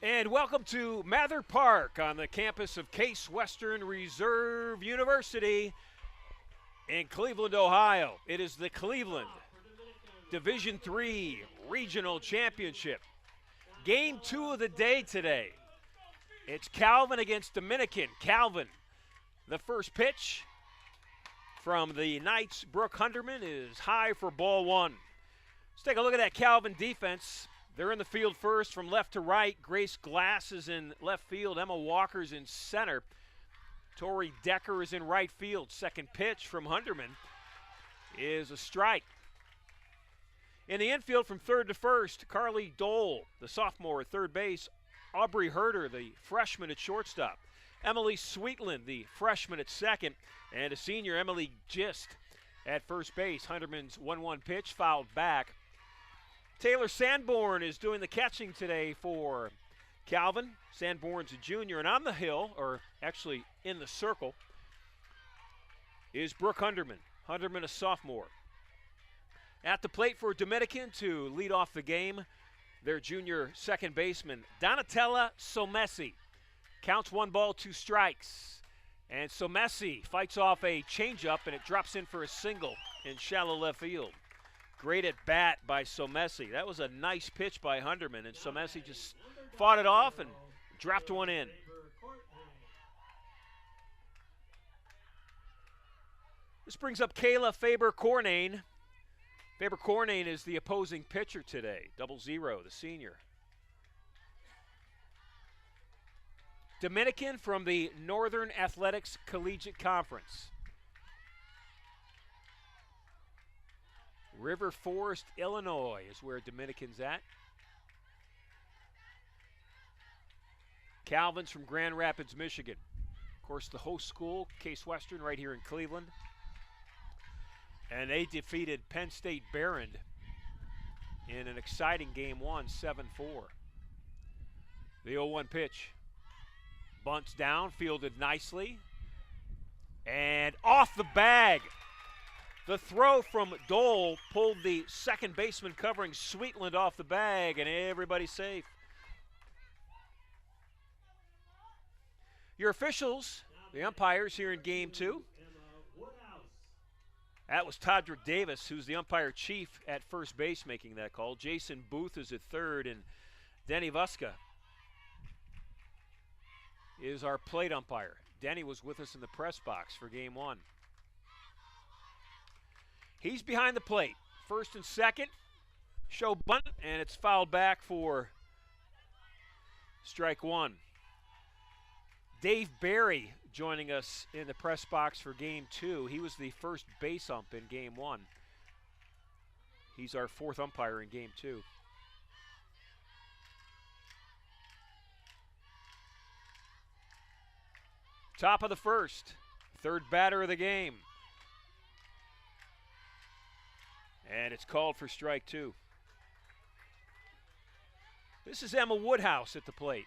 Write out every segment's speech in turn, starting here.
And welcome to Mather Park on the campus of Case Western Reserve University in Cleveland, Ohio. It is the Cleveland Division III Regional Championship. Game 2 of the day today. It's Calvin against Dominican. Calvin, the first pitch from the Knights, Brooke Hunderman, is high for ball one. Let's take a look at that Calvin defense. They're in the field first from left to right. Grace Glass is in left field. Emma Walker's in center. Tori Decker is in right field. Second pitch from Hunderman is a strike. In the infield from third to first, Carly Dole, the sophomore at third base. Aubrey Herder, the freshman at shortstop. Emily Sweetland, the freshman at second. And a senior, Emily Gist, at first base. Hunderman's 1-1 pitch fouled back. Taylor Sanborn is doing the catching today for Calvin. Sanborn's a junior, and on the hill, or actually in the circle, is Brooke Hunderman. Hunderman, a sophomore. At the plate for Dominican to lead off the game, their junior second baseman, Donatella Somesi. Counts 1 ball, 2 strikes. And Somesi fights off a changeup, and it drops in for a single in shallow left field. Great at bat by Somesi. That was a nice pitch by Hunderman, and Somesi just fought it off and dropped one in. This brings up Kayla Faber-Cornane. Faber-Cornane is the opposing pitcher today. 0-0, the senior. Dominican from the Northern Athletics Collegiate Conference. River Forest, Illinois is where Dominican's at. Calvin's from Grand Rapids, Michigan. Of course, the host school, Case Western, right here in Cleveland. And they defeated Penn State Behrend in an exciting game 1, 7-4. The 0-1 pitch. Bunts down, fielded nicely. And off the bag. The throw from Dole pulled the second baseman covering Sweetland off the bag, and everybody's safe. Your officials, the umpires here in Game 2. That was Todrick Davis, who's the umpire chief at first base, making that call. Jason Booth is at third, and Denny Vuska is our plate umpire. Denny was with us in the press box for Game 1. He's behind the plate. First and second. Show bunt, and it's fouled back for strike 1. Dave Barry joining us in the press box for Game 2. He was the first base ump in Game 1. He's our fourth umpire in Game 2. Top of the first. Third batter of the game. And it's called for strike 2. This is Emma Woodhouse at the plate.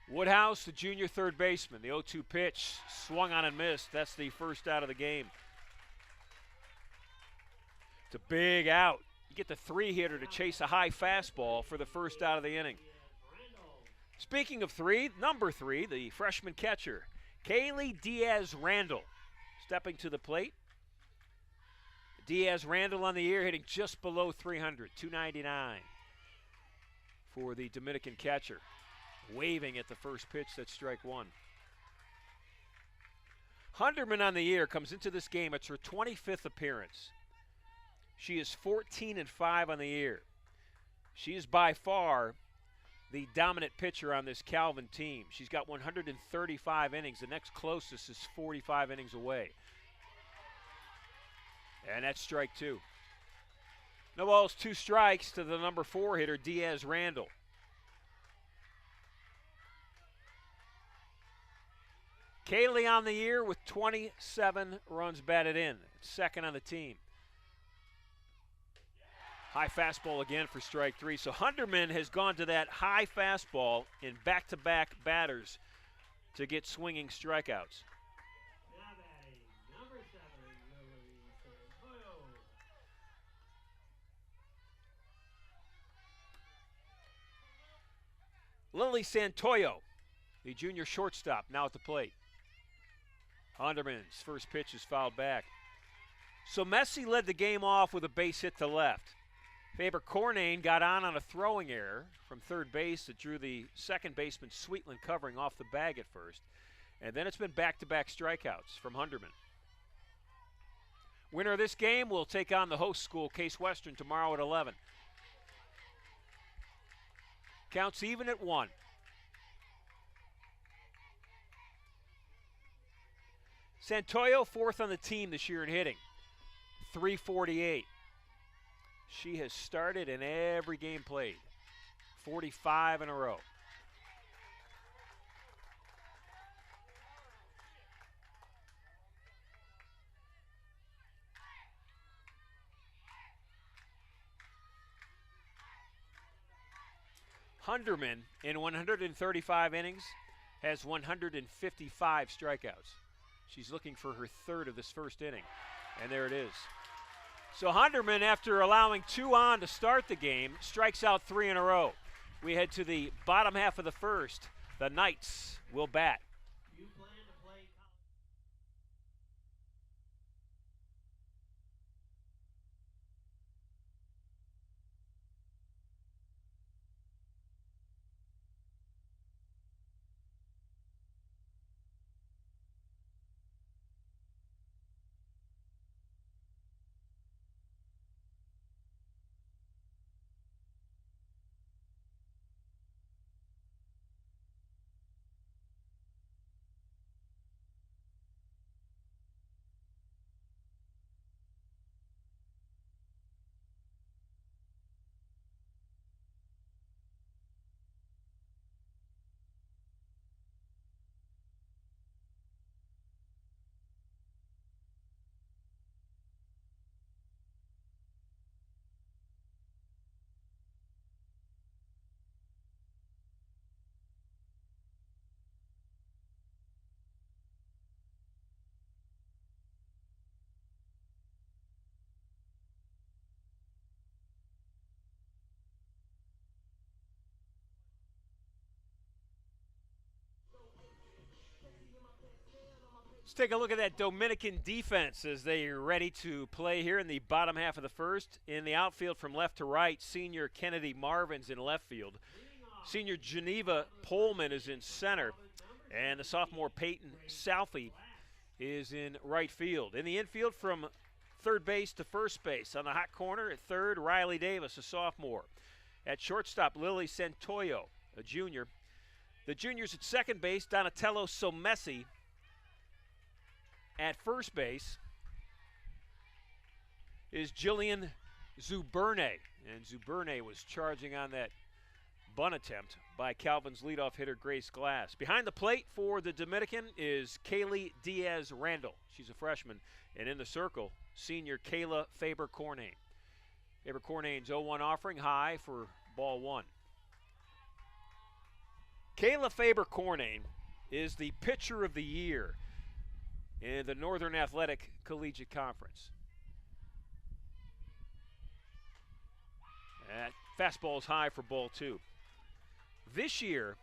Woodhouse, the junior third baseman. The 0-2 pitch swung on and missed. That's the first out of the game. It's a big out. You get the 3-hitter to chase a high fastball for the first out of the inning. Speaking of 3, number 3, the freshman catcher, Kaylee Diaz-Randall, stepping to the plate. Diaz-Randall on the year hitting just below 300, 299 for the Dominican catcher. Waving at the first pitch, that's strike 1. Hunderman on the year comes into this game. It's her 25th appearance. She is 14-5 on the year. She is by far the dominant pitcher on this Calvin team. She's got 135 innings. The next closest is 45 innings away. And that's strike 2. No balls, 2 strikes to the number 4 hitter, Diaz-Randall. Kaylee on the year with 27 runs batted in. Second on the team. High fastball again for strike 3. So Hunderman has gone to that high fastball in back-to-back batters to get swinging strikeouts. Lily Santoyo, the junior shortstop, now at the plate. Hunderman's first pitch is fouled back. So Messi led the game off with a base hit to left. Faber Cornane got on a throwing error from third base that drew the second baseman Sweetland covering off the bag at first. And then it's been back-to-back strikeouts from Hunderman. Winner of this game will take on the host school, Case Western, tomorrow at 11. Counts even at 1. Santoyo, fourth on the team this year in hitting, .348. She has started in every game played, 45 in a row. Hunderman, in 135 innings, has 155 strikeouts. She's looking for her third of this first inning, and there it is. So Hunderman, after allowing 2 on to start the game, strikes out 3 in a row. We head to the bottom half of the first. The Knights will bat. Let's take a look at that Dominican defense as they are ready to play here in the bottom half of the first. In the outfield from left to right, senior Kennedy Marvin's in left field. Senior Geneva Pullman is in center. And the sophomore Peyton Southey is in right field. In the infield from third base to first base. On the hot corner at third, Riley Davis, a sophomore. At shortstop, Lily Santoyo, a junior. The juniors at second base, Donatello Somesi. At first base is Jillian Zuberne. And Zuberne was charging on that bunt attempt by Calvin's leadoff hitter, Grace Glass. Behind the plate for the Dominican is Kaylee Diaz-Randall. She's a freshman. And in the circle, senior Kayla Faber-Cornane. Faber-Cornane's 0-1 offering, high for ball 1. Kayla Faber-Cornane is the pitcher of the year in the Northern Athletic Collegiate Conference. That fastball is high for ball 2. This year,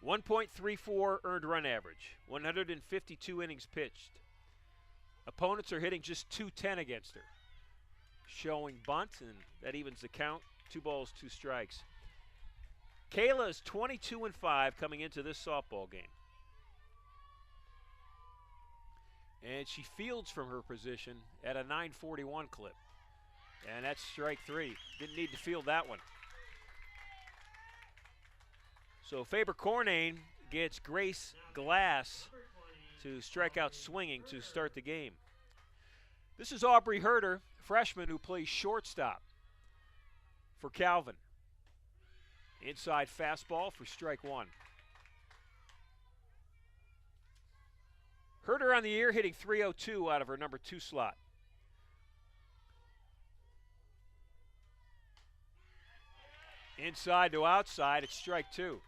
1.34 earned run average, 152 innings pitched. Opponents are hitting just .210 against her. Showing bunt, and that evens the count. 2 balls, 2 strikes. Kayla is 22-5 coming into this softball game. And she fields from her position at a .941 clip. And that's strike 3. Didn't need to field that one. So Faber-Cornane gets Grace Glass to strike out swinging to start the game. This is Aubrey Herder, freshman who plays shortstop for Calvin. Inside fastball for strike 1. Herder on the year hitting .302 out of her number 2 slot. Inside to outside, it's strike 2.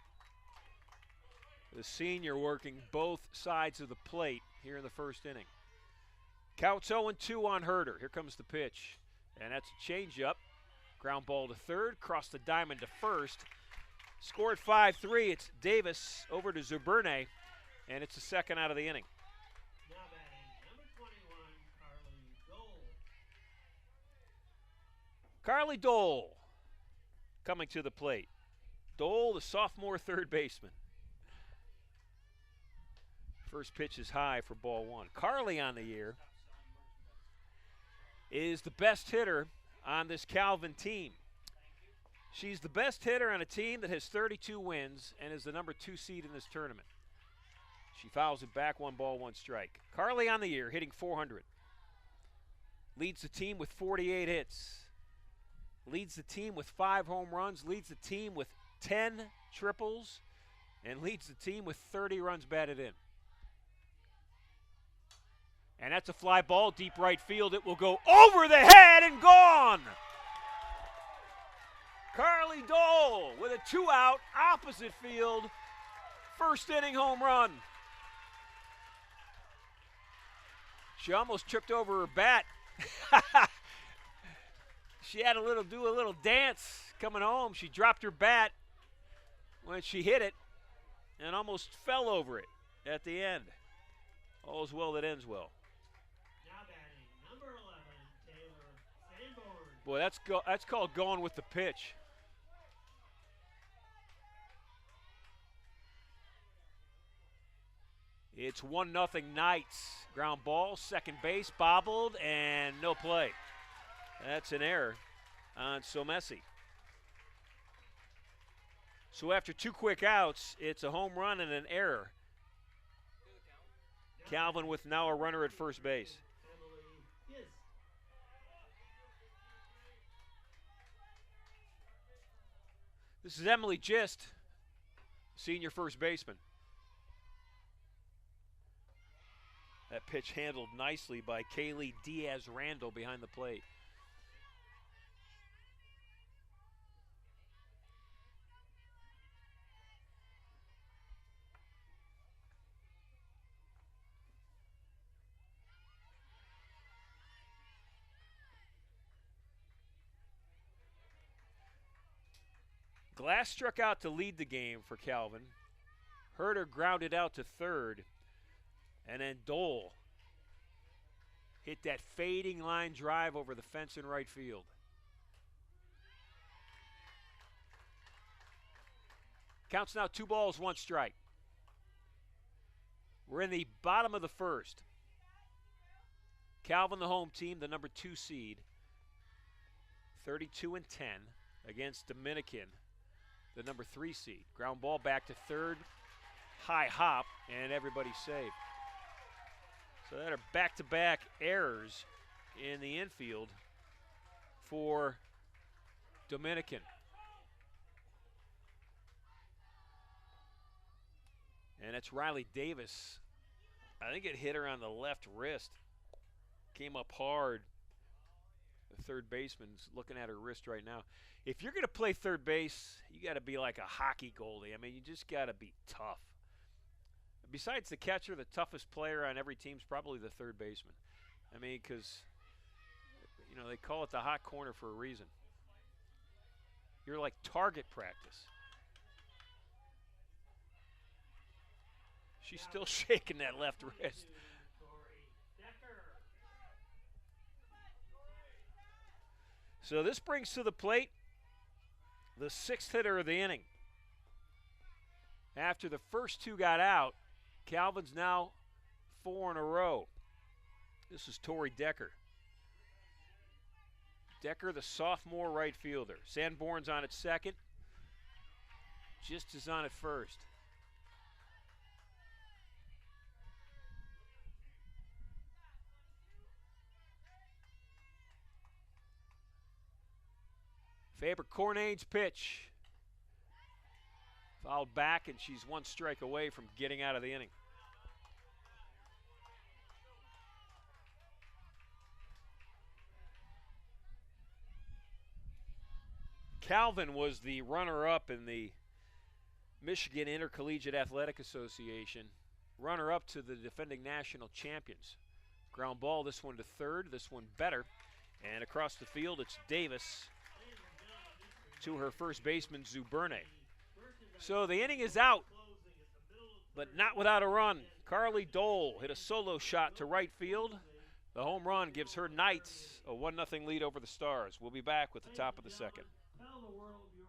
The senior working both sides of the plate here in the first inning. Counts 0-2 on Herder. Here comes the pitch. And that's a changeup. Ground ball to third, cross the diamond to first. Scored 5-3. It's Davis over to Zuberne, and it's the second out of the inning. Now batting, number 21, Carly Dole coming to the plate. Dole, the sophomore third baseman. First pitch is high for ball one. Carly on the year is the best hitter on this Calvin team. She's the best hitter on a team that has 32 wins and is the number 2 seed in this tournament. She fouls it back, 1 ball, 1 strike. Carly on the year, hitting .400. Leads the team with 48 hits. Leads the team with 5 home runs. Leads the team with 10 triples. And leads the team with 30 runs batted in. And that's a fly ball, deep right field. It will go over the head and gone. Carly Dole with a 2-out, opposite field, first inning home run. She almost tripped over her bat. She had to do a little dance coming home. She dropped her bat when she hit it and almost fell over it at the end. All's well that ends well. Now batting, number 11, Taylor Sanborn. Boy, that's called going with the pitch. It's 1-0 Knights. Ground ball, second base, bobbled, and no play. That's an error on Somesi. So after 2 quick outs, it's a home run and an error. Calvin with now a runner at first base. This is Emily Gist, senior first baseman. That pitch handled nicely by Kaylee Diaz-Randall behind the plate. Glass struck out to lead the game for Calvin. Herder grounded out to third. And then Dole hit that fading line drive over the fence in right field. Counts now 2 balls, 1 strike. We're in the bottom of the first. Calvin, the home team, the number 2 seed, 32-10 against Dominican, the number 3 seed. Ground ball back to third, high hop, and everybody's saved. So that are back-to-back errors in the infield for Dominican. And it's Riley Davis. I think it hit her on the left wrist. Came up hard. The third baseman's looking at her wrist right now. If you're going to play third base, you got to be like a hockey goalie. I mean, you just got to be tough. Besides the catcher, the toughest player on every team is probably the third baseman. I mean, because, you know, they call it the hot corner for a reason. You're like target practice. She's still shaking that left wrist. So this brings to the plate the 6th hitter of the inning. After the first 2 got out, Calvin's now 4 in a row. This is Tori Decker. Decker, the sophomore right fielder. Sanborn's on at second. Gist is on at first. Faber Cornade's pitch. Fouled back, and she's 1 strike away from getting out of the inning. Calvin was the runner-up in the Michigan Intercollegiate Athletic Association. Runner-up to the defending national champions. Ground ball, this one to third, this one better. And across the field, it's Davis to her first baseman, Zuberne. So the inning is out, but not without a run. Carly Dole hit a solo shot to right field. The home run gives her Knights a 1-0 lead over the Stars. We'll be back with the top of the second. Tell the world you're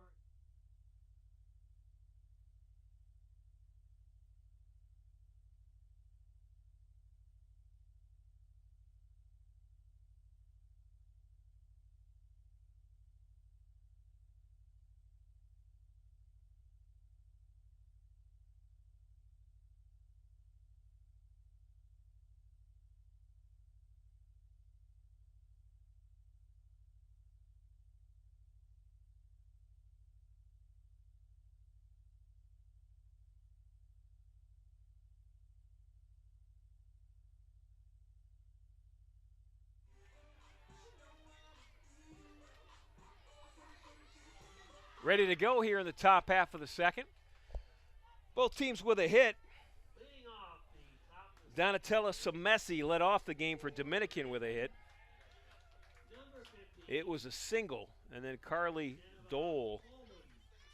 Ready to go here in the top half of the second. Both teams with a hit. leading off the top of the Donatella Samesi led off the game for Dominican with a hit. number 15. It was a single, and then Carly Dole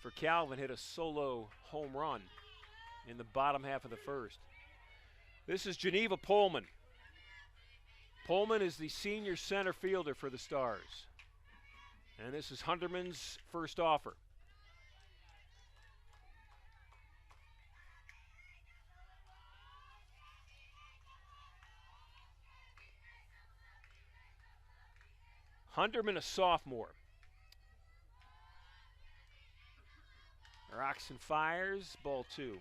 for Calvin hit a solo home run in the bottom half of the first. This is Geneva Pullman. Pullman is the senior center fielder for the Stars. And this is Hunderman's first offer. Hunderman, a sophomore. Rocks and fires, ball 2.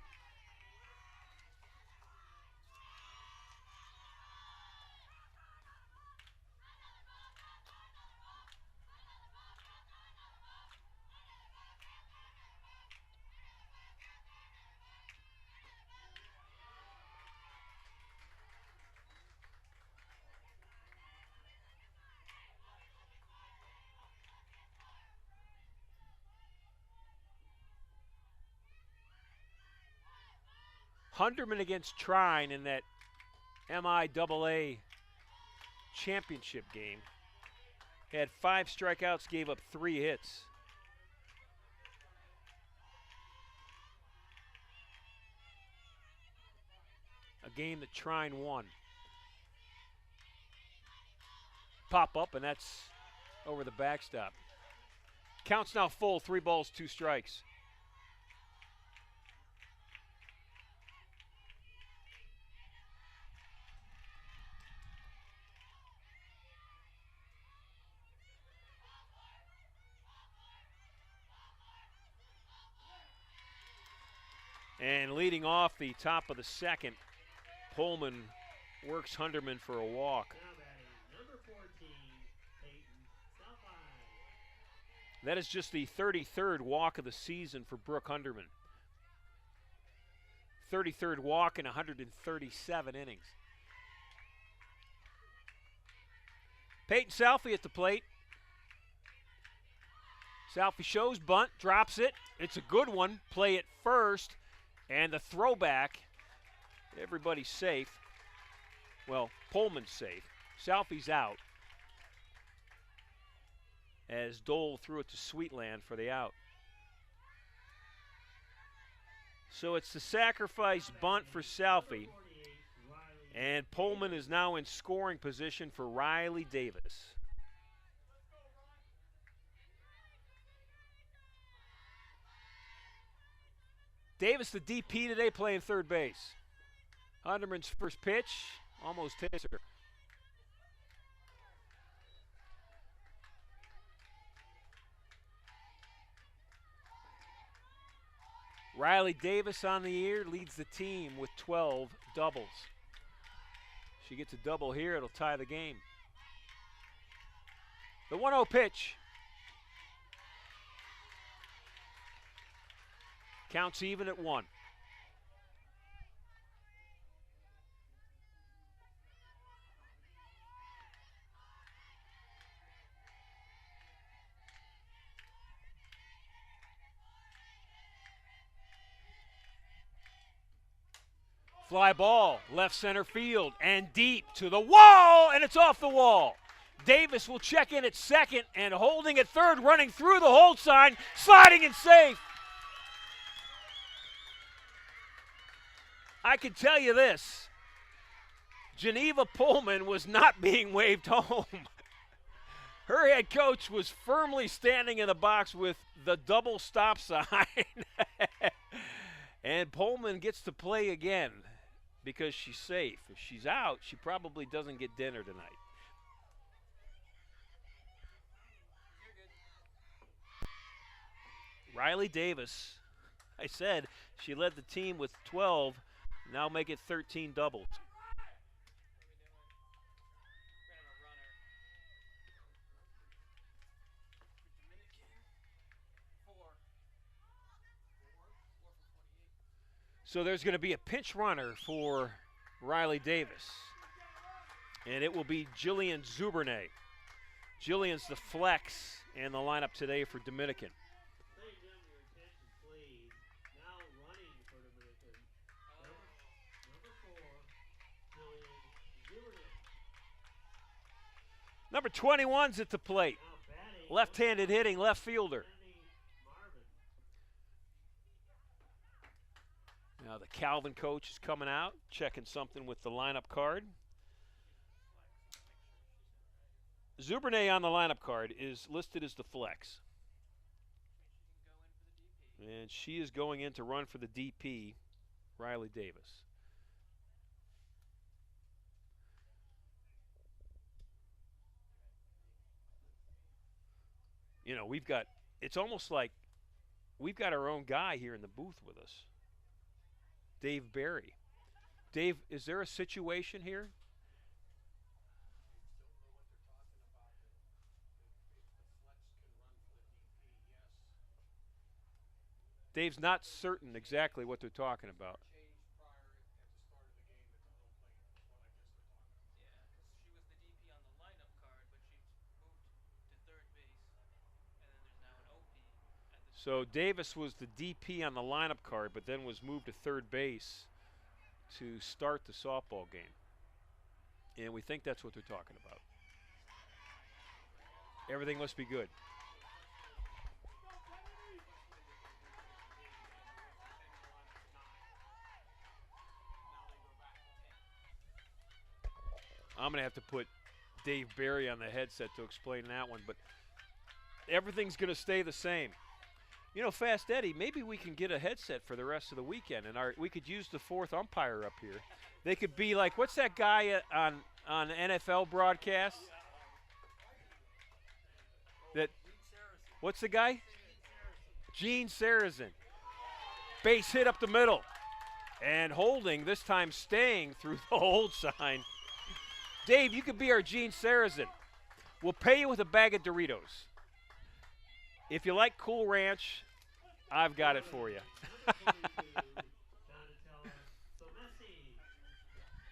Hunderman against Trine in that MIAA championship game. Had 5 strikeouts, gave up 3 hits. A game that Trine won. Pop up, and that's over the backstop. Count's now full, 3 balls, 2 strikes. And leading off the top of the second, Pullman works Hunderman for a walk. Now batting number 14, Peyton Southside. That is just the 33rd walk of the season for Brooke Hunderman. 33rd walk in 137 innings. Peyton Southey at the plate. Southey shows bunt, drops it. It's a good one. Play it first. And the throwback, everybody's safe. Well, Pullman's safe. Southey's out. As Dole threw it to Sweetland for the out. So it's the sacrifice bunt for Southey. And Pullman is now in scoring position for Riley Davis. Davis, the DP today, playing third base. Hunderman's first pitch, almost hits her. Riley Davis on the year leads the team with 12 doubles. She gets a double here, it'll tie the game. The 1-0 pitch. Counts even at 1. Fly ball, left center field, and deep to the wall, and it's off the wall. Davis will check in at second, and holding at third, running through the hold sign, sliding and safe. I can tell you this. Geneva Pullman was not being waved home. Her head coach was firmly standing in the box with the double stop sign. And Pullman gets to play again because she's safe. If she's out, she probably doesn't get dinner tonight. Riley Davis, I said she led the team with 12, now make it 13 doubles. So there's going to be a pinch runner for Riley Davis, and it will be Jillian Zubernay. Jillian's the flex in the lineup today for Dominican. Number 21's at the plate. Left-handed hitting left fielder. Now the Calvin coach is coming out, checking something with the lineup card. Zubernay on the lineup card is listed as the flex. And she is going in to run for the DP, Riley Davis. You know, it's almost like we've got our own guy here in the booth with us. Dave Barry. Dave, is there a situation here? Dave's not certain exactly what they're talking about. So Davis was the DP on the lineup card, but then was moved to third base to start the softball game. And we think that's what they're talking about. Everything must be good. I'm going to have to put Dave Barry on the headset to explain that one, but everything's going to stay the same. You know, Fast Eddie, maybe we can get a headset for the rest of the weekend, and we could use the fourth umpire up here. They could be like, what's that guy on NFL broadcast? What's the guy? Gene Sarazen. Base hit up the middle. And holding, this time staying through the hold sign. Dave, you could be our Gene Sarazen. We'll pay you with a bag of Doritos. If you like Cool Ranch, I've got it for you.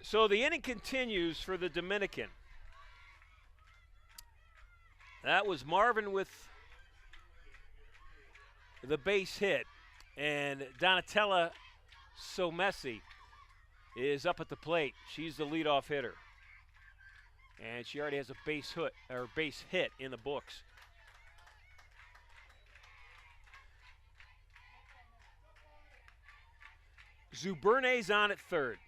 So the inning continues for the Dominican. That was Marvin with the base hit. And Donatella Somesi is up at the plate. She's the leadoff hitter. And she already has a base hit in the books. Zubernay's on at third.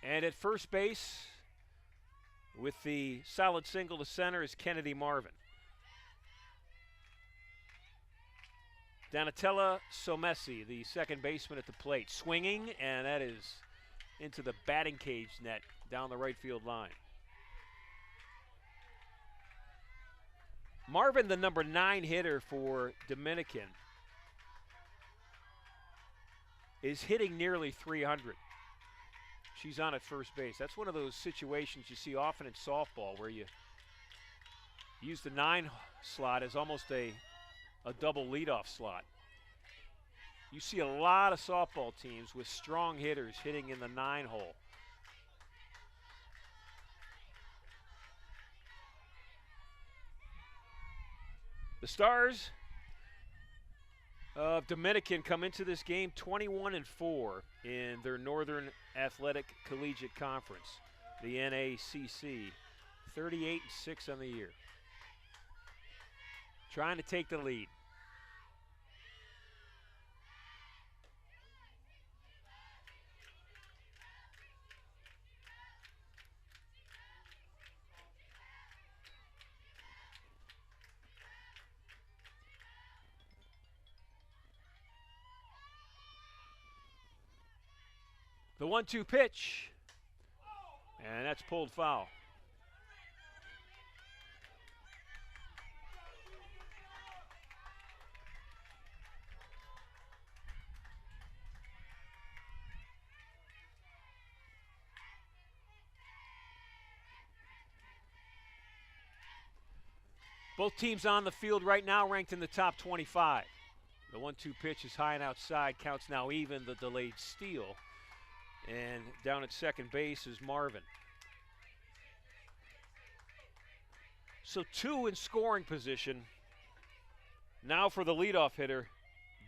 And at first base, with the solid single to center, is Kennedy Marvin. Donatella Somesi, the second baseman at the plate, swinging, and that is into the batting cage net down the right field line. Marvin, the number 9 hitter for Dominican, is hitting nearly 300. She's on at first base. That's one of those situations you see often in softball where you use the 9 slot as almost a double leadoff slot. You see a lot of softball teams with strong hitters hitting in the 9 hole. The Stars of Dominican come into this game 21-4 in their Northern Athletic Collegiate Conference, the NACC, 38-6 on the year. Trying to take the lead. The 1-2 pitch. And that's pulled foul. Both teams on the field right now ranked in the top 25. The 1-2 pitch is high and outside, counts now even, the delayed steal. And down at second base is Marvin. So 2 in scoring position. Now for the leadoff hitter,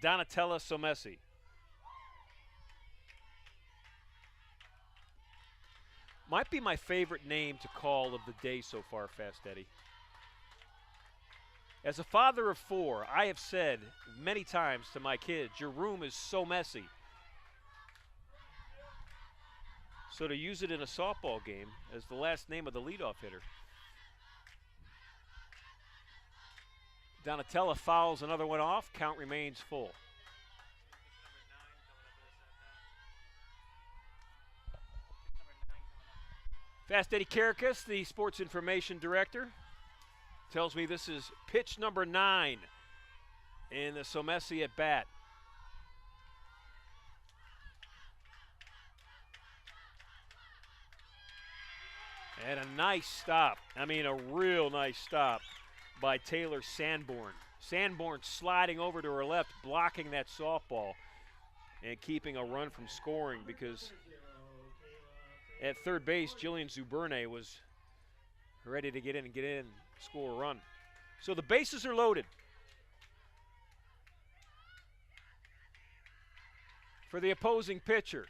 Donatella Somesi. Might be my favorite name to call of the day so far, Fast Eddie. As a father of 4, I have said many times to my kids, your room is so messy. So to use it in a softball game as the last name of the leadoff hitter. Donatella fouls another one off. Count remains full. Fast Eddie Karakas, the sports information director, tells me this is pitch number 9 in the Somesi at bat. And a nice stop. I mean, a real nice stop by Taylor Sanborn. Sanborn sliding over to her left, blocking that softball and keeping a run from scoring, because at third base, Jillian Zuberne was ready to get in, score a run. So the bases are loaded. For the opposing pitcher,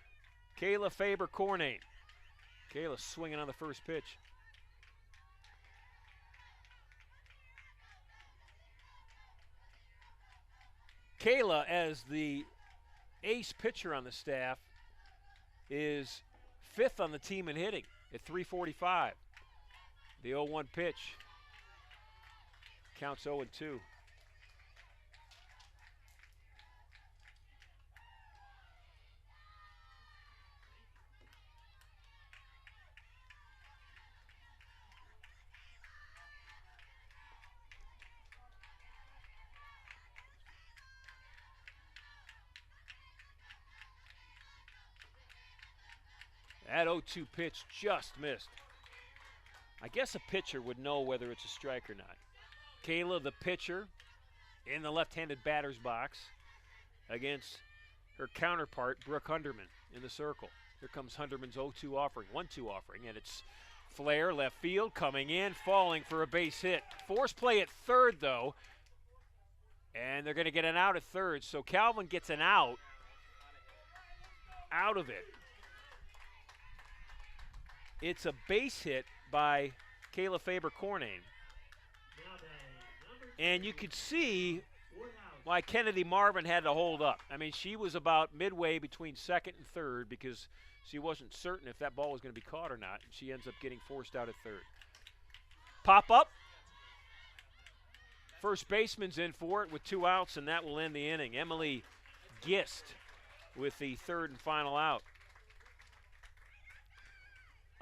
Kayla Faber-Cornane. Kayla swinging on the first pitch. Kayla, as the ace pitcher on the staff, is 5th on the team in hitting at .345. The 0-1 pitch counts 0-2. That 0-2 pitch just missed. I guess a pitcher would know whether it's a strike or not. Kayla, the pitcher, in the left-handed batter's box against her counterpart, Brooke Hunderman, in the circle. Here comes Hunderman's 0-2 offering, 1-2 offering, and it's Flair, left field, coming in, falling for a base hit. Force play at third, though, and they're going to get an out at third. So Calvin gets an out of it. It's a base hit by Kayla Faber-Cornane. And you could see why Kennedy Marvin had to hold up. I mean, she was about midway between second and third because she wasn't certain if that ball was going to be caught or not. And she ends up getting forced out at third. Pop up. First baseman's in for it with 2 outs, and that will end the inning. Emily Gist with the third and final out.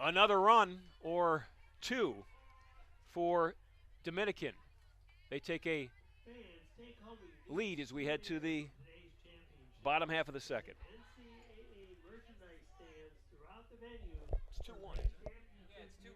Another run or 2 for Dominican. They take a lead as we head to the bottom half of the second. NCAA merchandise stands throughout the venue. It's 2-1. Yeah, it's 2-1.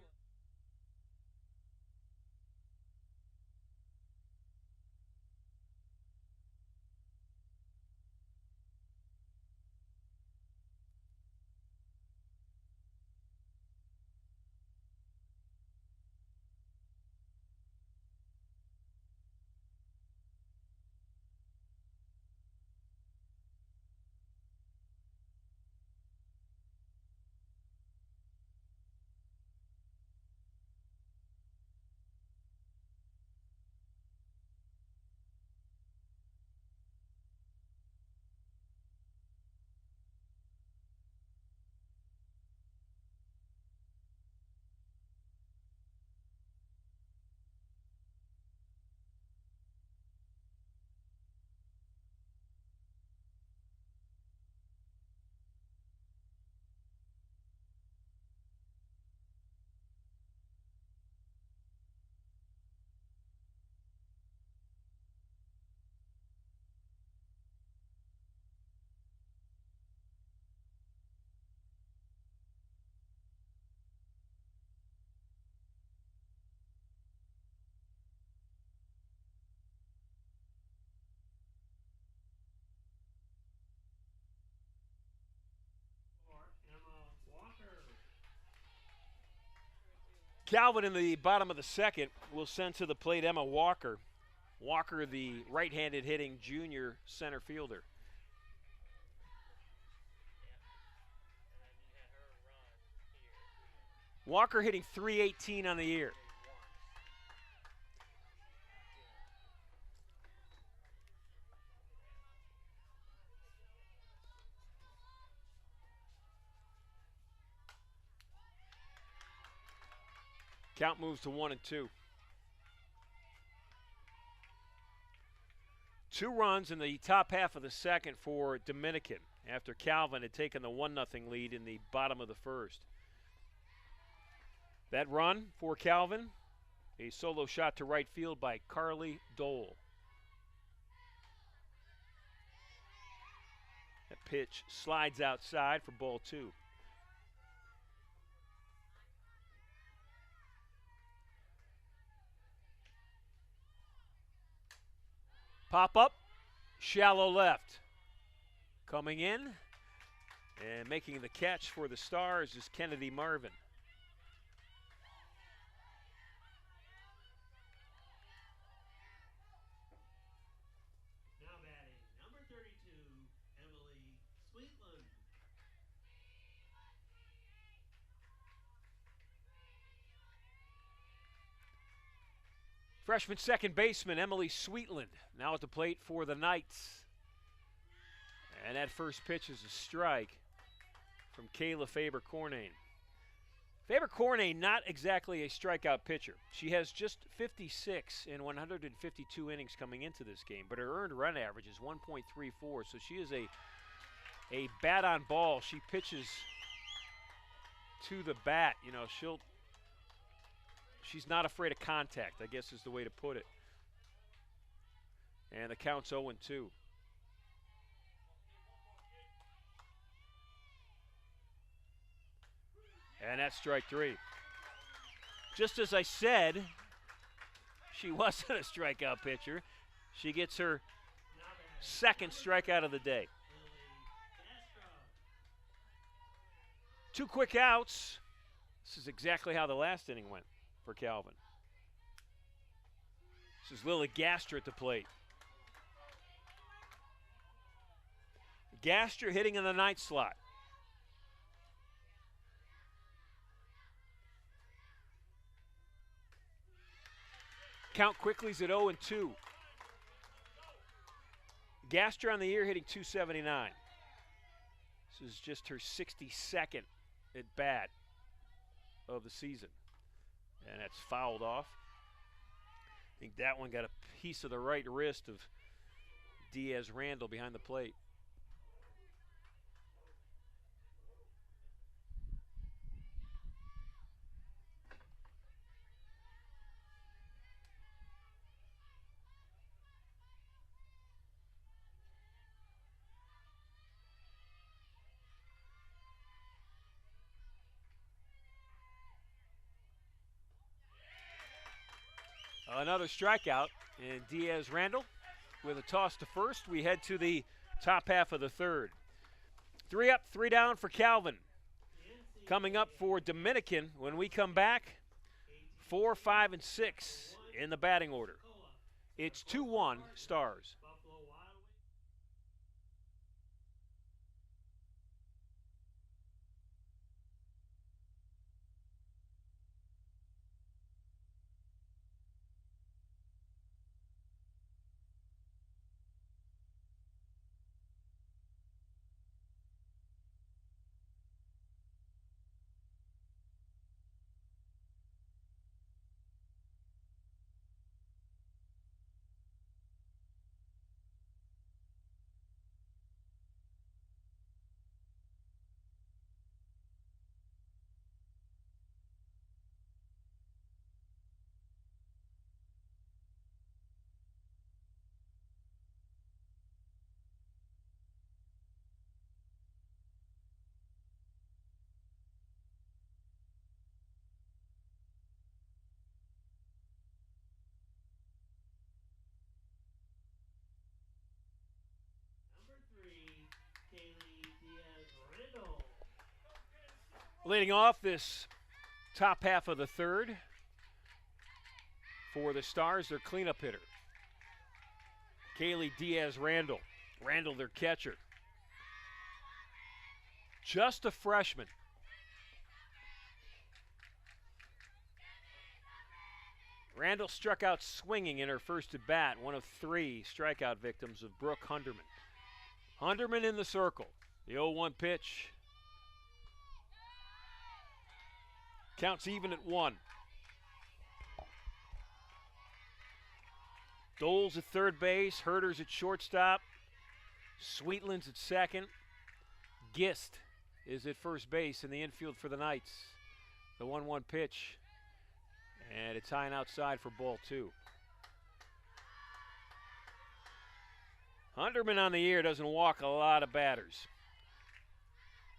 Calvin in the bottom of the second will send to the plate Emma Walker. Walker, the right-handed hitting junior center fielder. Walker hitting .318 on the year. Count moves to 1-2. 2 runs in the top half of the second for Dominican after Calvin had taken the 1-0 lead in the bottom of the first. That run for Calvin, a solo shot to right field by Carly Dole. That pitch slides outside for ball 2. Pop up, shallow left. Coming in and making the catch for the Stars is Kennedy Marvin. Now batting, number 32, Emily Sweetland. Freshman second baseman Emily Sweetland now at the plate for the Knights. And that first pitch is a strike from Kayla Faber-Cornane. Faber-Cornane, not exactly a strikeout pitcher. She has just 56 in 152 innings coming into this game, but her earned run average is 1.34, so she is a bat on ball. She pitches to the bat. You know, she's not afraid of contact, I guess is the way to put it. And the count's 0-2. And that's strike 3. Just as I said, she wasn't a strikeout pitcher. She gets her second strikeout of the day. 2 quick outs. This is exactly how the last inning went for Calvin. This is Lily Gastra at the plate. Gastra hitting in the 9th slot. Count quickly is at 0-2. Gastra on the year hitting .279. This is just her 62nd at bat of the season. And that's fouled off. I think that one got a piece of the right wrist of Diaz Randall behind the plate. Another strikeout, and Diaz Randall with a toss to first. We head to the top half of the third. 3 up, 3 down for Calvin. Coming up for Dominican when we come back, 4, 5, and 6 in the batting order. It's 2-1 Stars. Leading off this Top half of the third for the Stars, their cleanup hitter, Kaylee Diaz-Randall. Randall, their catcher. Just a freshman. Randall struck out swinging in her first at bat, one of 3 strikeout victims of Brooke Hunderman. Hunderman in the circle. The 0-1 pitch. Counts even at 1. Doles at third base, Herters at shortstop, Sweetlands at second. Gist is at first base in the infield for the Knights. The 1-1 pitch, and it's high and outside for ball 2. Hunderman on the year doesn't walk a lot of batters.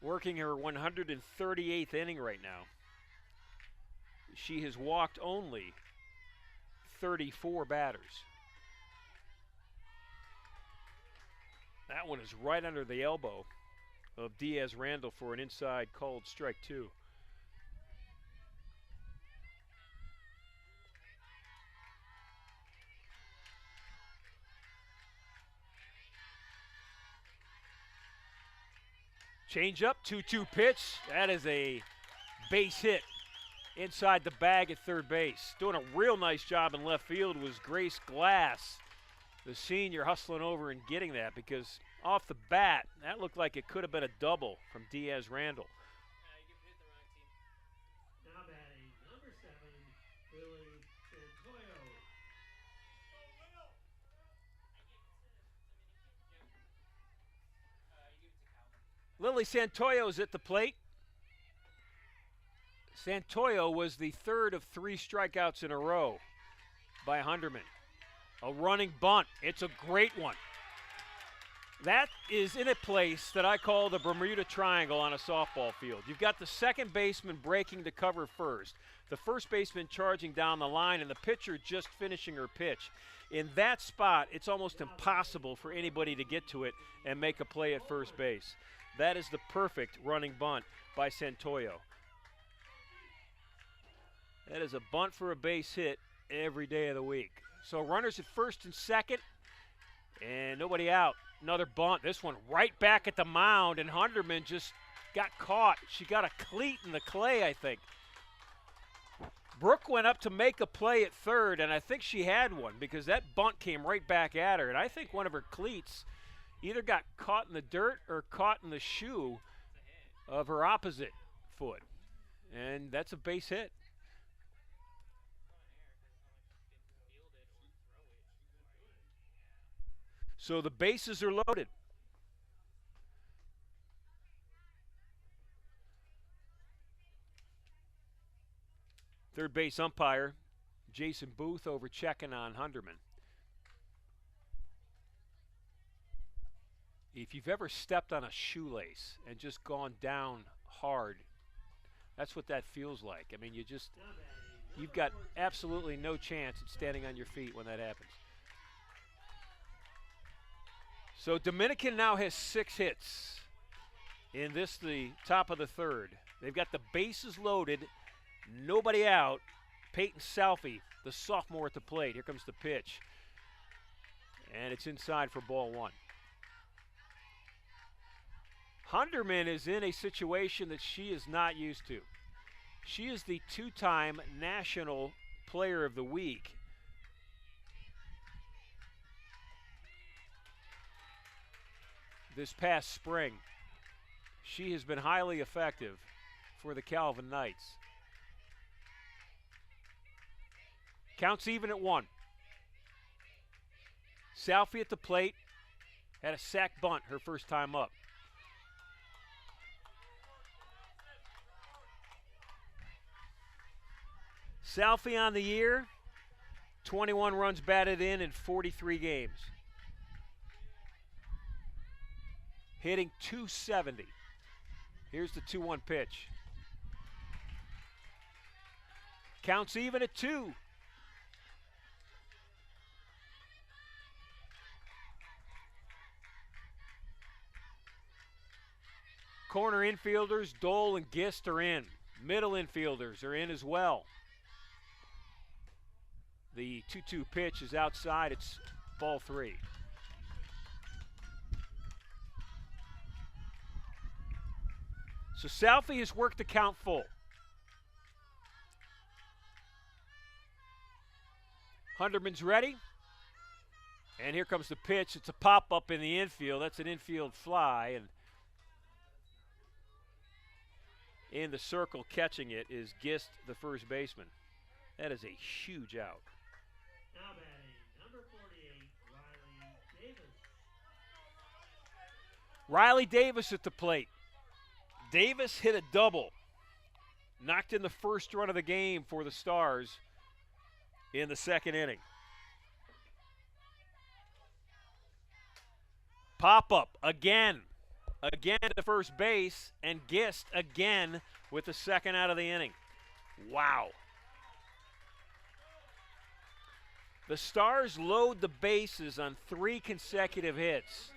Working her 138th inning right now. She has walked only 34 batters. That one is right under the elbow of Diaz-Randall for an inside called strike 2. Change up, 2-2 pitch. That is a base hit inside the bag at third base. Doing a real nice job in left field was Grace Glass, the senior, hustling over and getting that, because off the bat, that looked like it could have been a double from Diaz-Randall. Now batting, number 7, Lily Santoyo. Lily Santoyo's at the plate. Santoyo was the 3rd of 3 strikeouts in a row by Hunderman. A running bunt. It's a great one. That is in a place that I call the Bermuda Triangle on a softball field. You've got the second baseman breaking to cover first, the first baseman charging down the line, and the pitcher just finishing her pitch. In that spot, it's almost impossible for anybody to get to it and make a play at first base. That is the perfect running bunt by Santoyo. That is a bunt for a base hit every day of the week. So runners at first and second, and nobody out. Another bunt. This one right back at the mound, and Hunderman just got caught. She got a cleat in the clay, I think. Brooke went up to make a play at third, and I think she had one because that bunt came right back at her, and I think one of her cleats either got caught in the dirt or caught in the shoe of her opposite foot, and that's a base hit. So the bases are loaded. Third base umpire Jason Booth over checking on Hunderman. If you've ever stepped on a shoelace and just gone down hard, that's what that feels like. I mean, you've got absolutely no chance at standing on your feet when that happens. So Dominican now has 6 hits in this, the top of the third. They've got the bases loaded, nobody out. Peyton Salfie, the sophomore, at the plate. Here comes the pitch. And it's inside for ball 1. Hunderman is in a situation that she is not used to. She is the 2-time National Player of the Week. This past spring, she has been highly effective for the Calvin Knights. Counts even at 1. Salfie at the plate, had a sac bunt her first time up. Salfie on the year, 21 runs batted in 43 games. Hitting .270. Here's the 2-1 pitch. Counts even at 2. Corner infielders Dole and Gist are in. Middle infielders are in as well. The 2-2 pitch is outside. It's ball 3. So Southie has worked the count full. Hunderman's ready. And here comes the pitch. It's a pop-up in the infield. That's an infield fly. And in the circle catching it is Gist, the first baseman. That is a huge out. Now batting, number 48, Riley Davis. Riley Davis at the plate. Davis hit a double. Knocked in the first run of the game for the Stars in the second inning. Pop-up again. Again to first base, and Gist again with the second out of the inning. Wow. The Stars load the bases on 3 consecutive hits.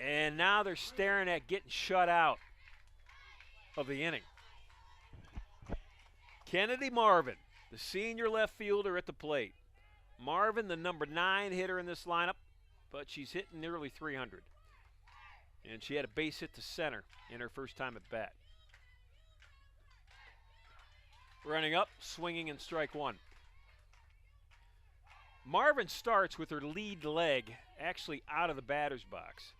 And now they're staring at getting shut out of the inning. Kennedy Marvin, the senior left fielder at the plate. Marvin, the number 9 hitter in this lineup, but she's hitting nearly 300. And she had a base hit to center in her first time at bat. Running up, swinging, and strike 1. Marvin starts with her lead leg actually out of the batter's box,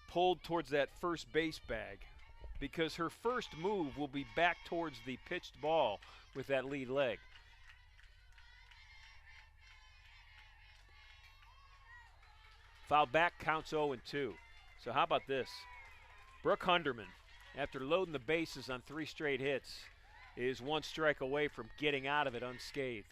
pulled towards that first base bag, because her first move will be back towards the pitched ball with that lead leg. Foul back, counts 0-2. So how about this? Brooke Hunderman, after loading the bases on 3 straight hits, is 1 strike away from getting out of it unscathed.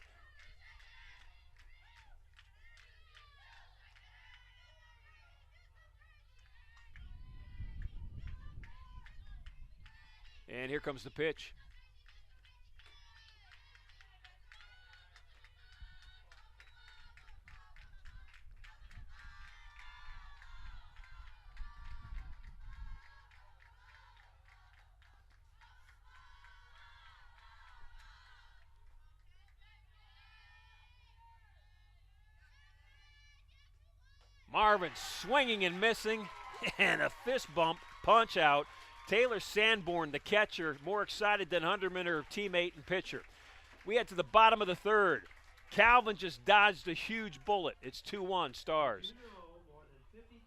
And here comes the pitch. Marvin swinging and missing, and a fist bump, punch out. Taylor Sanborn, the catcher, more excited than Hunderman, her teammate and pitcher. We head to the bottom of the 3rd. Calvin just dodged a huge bullet. It's 2-1 Stars. You know more than 50,000.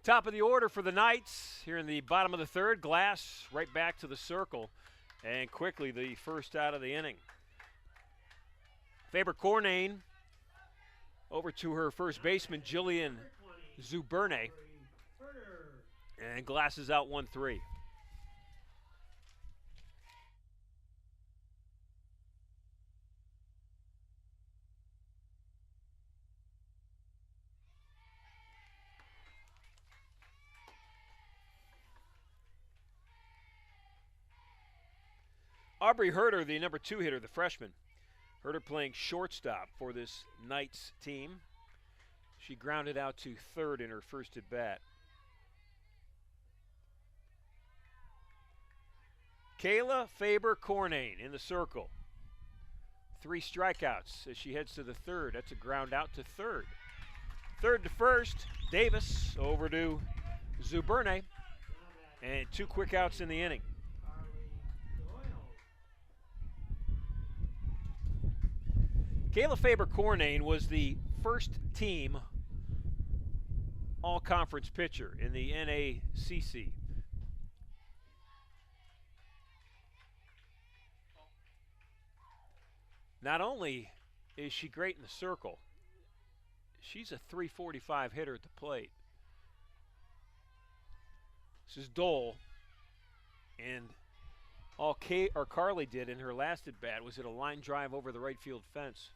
Top of the order for the Knights here in the bottom of the 3rd. Glass right back to the circle, and quickly the first out of the inning. Faber Cornane over to her first baseman, Jillian Zuberne, and Glass is out 1-3. Aubrey Herter, the number 2 hitter, the freshman. Herter playing shortstop for this Knights team. She grounded out to third in her first at bat. Kayla Faber-Cornane in the circle. 3 strikeouts as she heads to the third. That's a ground out to third. Third to first, Davis over to Zuberne, and 2 quick outs in the inning. Kayla Faber-Cornane was the first team all-conference pitcher in the NACC. Not only is she great in the circle, she's a .345 hitter at the plate. This is Dole, and all Carly did in her last at bat was hit a line drive over the right field fence.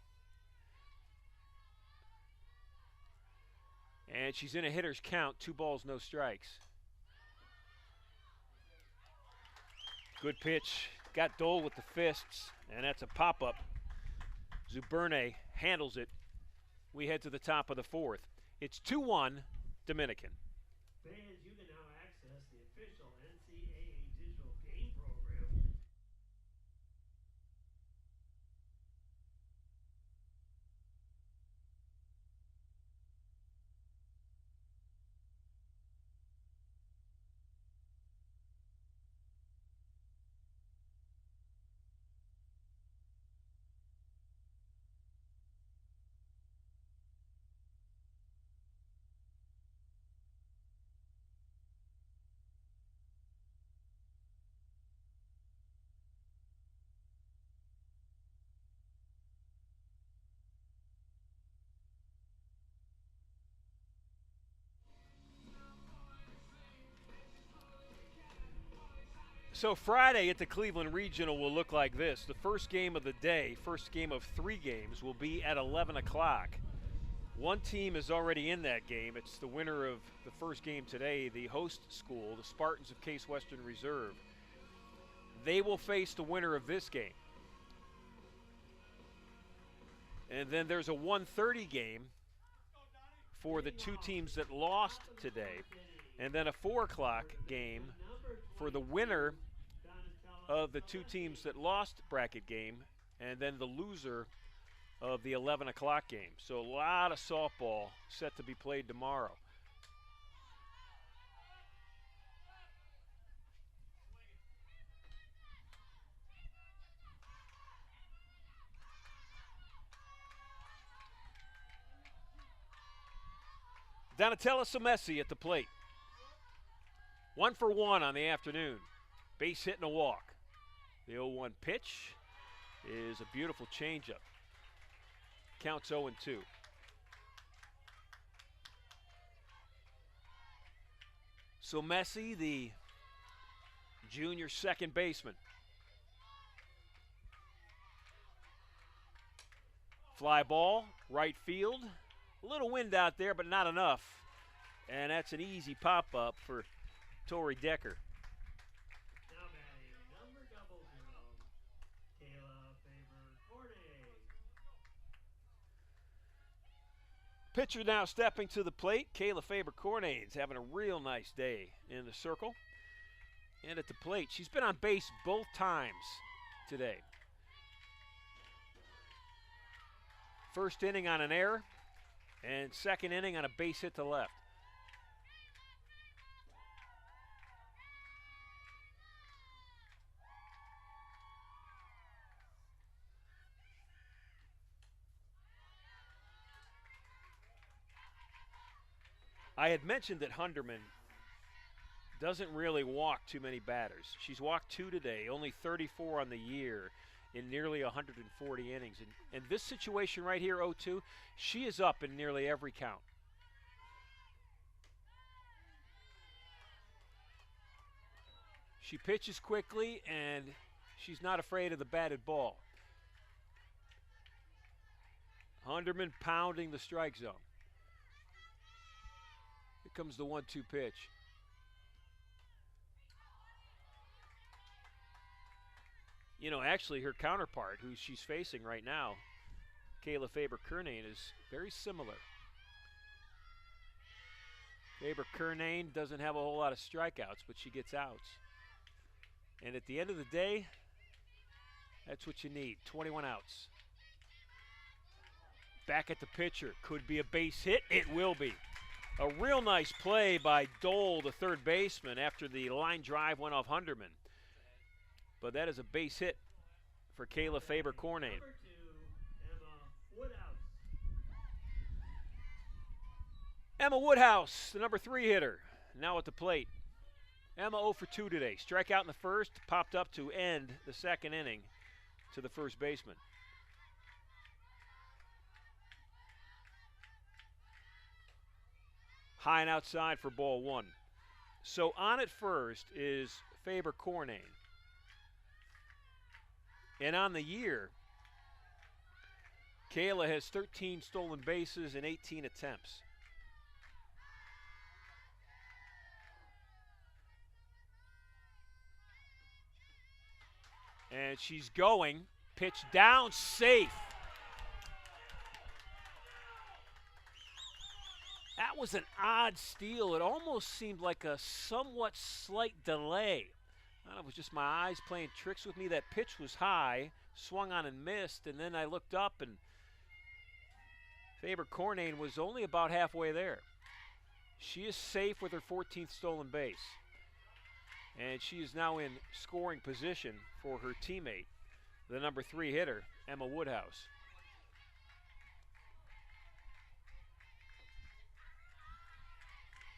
And she's in a hitter's count, 2 balls, no strikes. Good pitch, got Dole with the fists, and that's a pop-up. Zuberne handles it. We head to the top of the fourth. It's 2-1 Dominican. Fans, you can now access the official NCAA digital game program. So Friday at the Cleveland Regional will look like this. The first game of the day, first game of 3 games, will be at 11 o'clock. One team is already in that game. It's the winner of the first game today, the host school, the Spartans of Case Western Reserve. They will face the winner of this game. And then there's a 1:30 game for the 2 teams that lost today. And then a 4 o'clock game for the winner of the 2 teams that lost bracket game, and then the loser of the 11 o'clock game. So a lot of softball set to be played tomorrow. Donatella Somesi at the plate. 1 for 1 on the afternoon. Base hit and a walk. The 0-1 pitch is a beautiful changeup. Counts 0-2. Somesi, the junior second baseman. Fly ball, right field. A little wind out there, but not enough. And that's an easy pop-up for Tori Decker. Now batting number 00, Kayla Faber-Cornane. Pitcher now stepping to the plate. Kayla Faber-Cornane's having a real nice day in the circle. And at the plate, she's been on base both times today. First inning on an error, and second inning on a base hit to left. I had mentioned that Hunderman doesn't really walk too many batters. She's walked 2 today, only 34 on the year in nearly 140 innings. And this situation right here, 0-2, she is up in nearly every count. She pitches quickly, and she's not afraid of the batted ball. Hunderman pounding the strike zone. Here comes the 1-2 pitch. You know, actually her counterpart, who she's facing right now, Kayla Faber-Cornane, is very similar. Faber Kernane doesn't have a whole lot of strikeouts, but she gets outs. And at the end of the day, that's what you need, 21 outs. Back at the pitcher, could be a base hit, it will be. A real nice play by Dole, the third baseman, after the line drive went off Hunderman. But that is a base hit for Kayla Faber Cornane. Number 2, Emma Woodhouse. Emma Woodhouse, the number 3 hitter, now at the plate. Emma 0 for 2 today. Strikeout in the first, popped up to end the second inning to the first baseman. High and outside for ball 1. So on at first is Faber Cornane. And on the year, Kayla has 13 stolen bases and 18 attempts. And she's going, pitch down, safe. That was an odd steal. It almost seemed like a somewhat slight delay. I don't know if it was just my eyes playing tricks with me. That pitch was high, swung on and missed, and then I looked up and Faber Cornane was only about halfway there. She is safe with her 14th stolen base. And she is now in scoring position for her teammate, the number 3 hitter, Emma Woodhouse.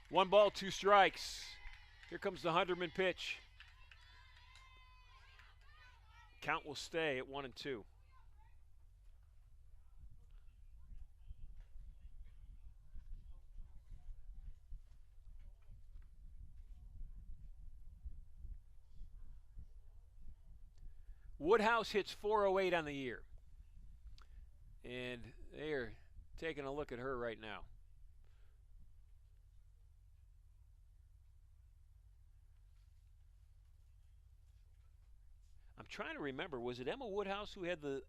One ball, 2 strikes. Here comes the Hunderman pitch. Count will stay at 1-2. Woodhouse hits .408 on the year. And they are taking a look at her right now. I'm trying to remember, was it Emma Woodhouse who had the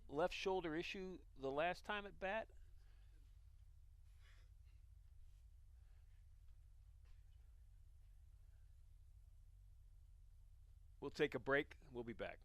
left shoulder issue the last time at bat? We'll take a break. We'll be back.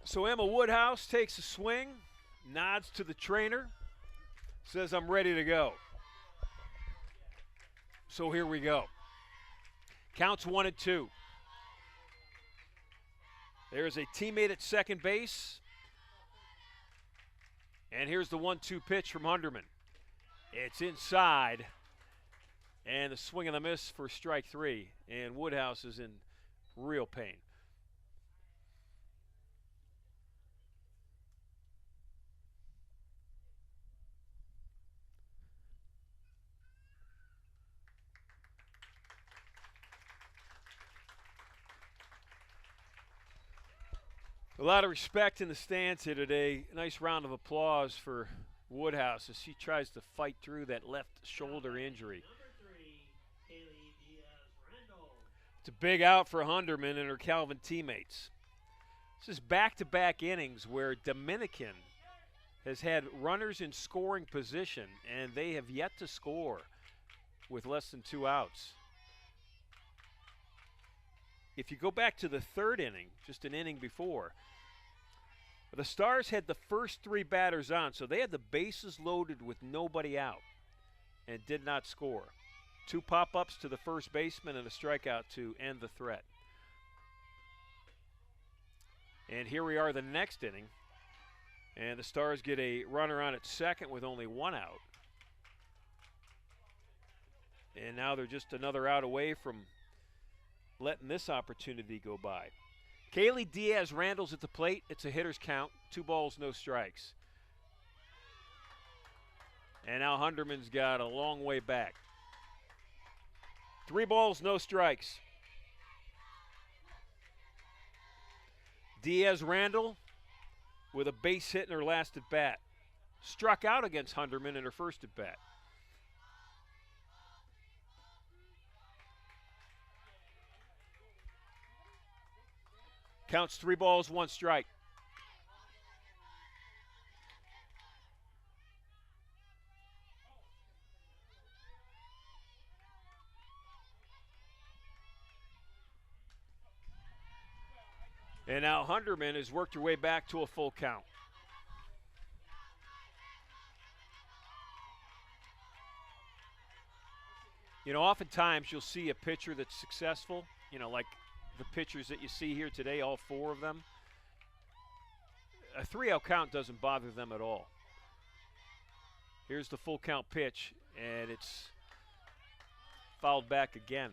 So Emma Woodhouse takes a swing, nods to the trainer, says, "I'm ready to go." So here we go. Counts 1-2. There's a teammate at second base. And here's the 1-2 pitch from Hunderman. It's inside. And the swing and the miss for strike 3. And Woodhouse is in real pain. A lot of respect in the stands here today. Nice round of applause for Woodhouse as she tries to fight through that left shoulder injury. It's a big out for Hunderman and her Calvin teammates. This is back-to-back innings where Dominican has had runners in scoring position, and they have yet to score with less than 2 outs. If you go back to the third inning, just an inning before, the Stars had the first 3 batters on, so they had the bases loaded with nobody out and did not score. 2 pop-ups to the first baseman and a strikeout to end the threat. And here we are the next inning, and the Stars get a runner on at second with only 1 out. And now they're just another out away from letting this opportunity go by. Kaylee Diaz-Randall's at the plate. It's a hitter's count. 2 balls, no strikes. And now Hunderman's got a long way back. 3 balls, no strikes. Diaz-Randall with a base hit in her last at bat. Struck out against Hunderman in her first at bat. Counts 3 balls, 1 strike. And now Hunderman has worked her way back to a full count. You know, oftentimes you'll see a pitcher that's successful, like the pitchers that you see here today, all 4 of them. A 3-out count doesn't bother them at all. Here's the full count pitch, and it's fouled back again.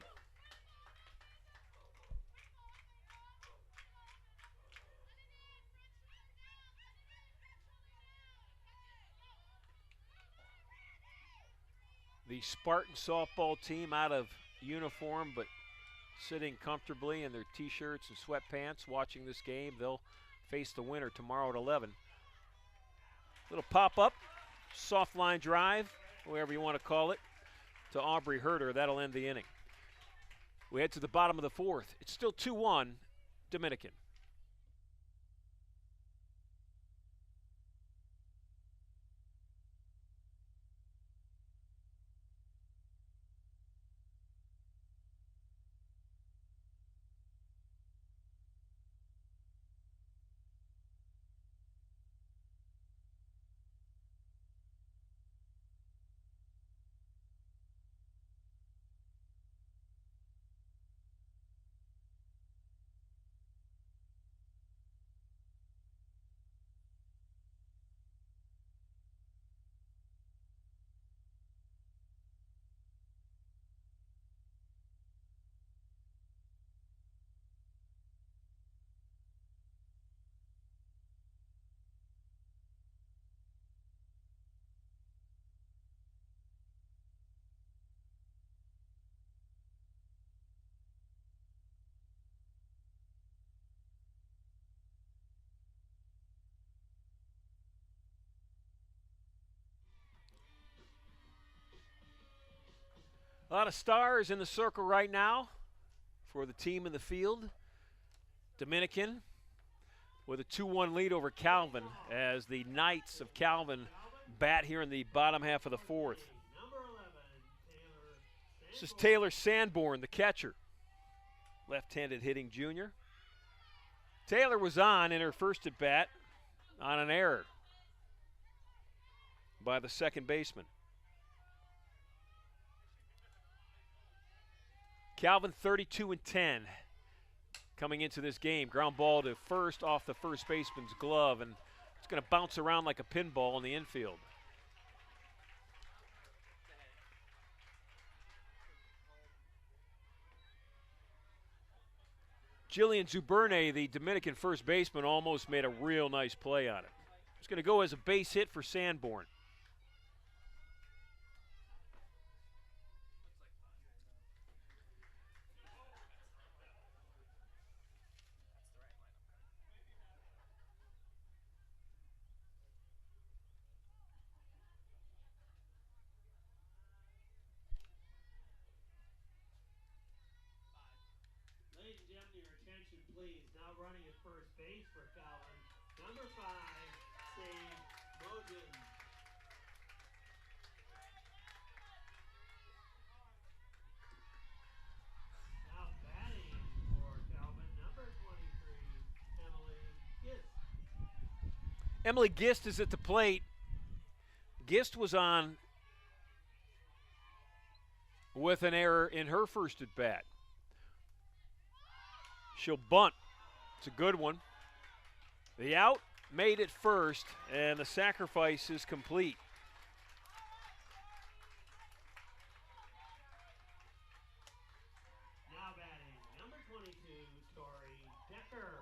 The Spartan softball team out of uniform but sitting comfortably in their t-shirts and sweatpants watching this game. They'll face the winner tomorrow at 11. Little pop-up, soft line drive, whatever you want to call it, to Aubrey Herter. That'll end the inning. We head to the bottom of the 4th. It's still 2-1 Dominican. A lot of stars in the circle right now for the team in the field. Dominican with a 2-1 lead over Calvin as the Knights of Calvin bat here in the bottom half of the 4th. This is Taylor Sanborn, the catcher. Left-handed hitting junior. Taylor was on in her first at bat on an error by the second baseman. Calvin 32-10 coming into this game. Ground ball to first off the first baseman's glove, and it's going to bounce around like a pinball in the infield. Jillian Zuberne, the Dominican first baseman, almost made a real nice play on it. It's going to go as a base hit for Sanborn. please. Now running at first base for Calvin. Number 5, Sage Mogen. Now batting for Calvin. Number 23, Emily Gist. Emily Gist is at the plate. Gist was on with an error in her first at bat. She'll bunt. It's a good one. The out made it first, and the sacrifice is complete. Now batting, number 22, Tori Decker.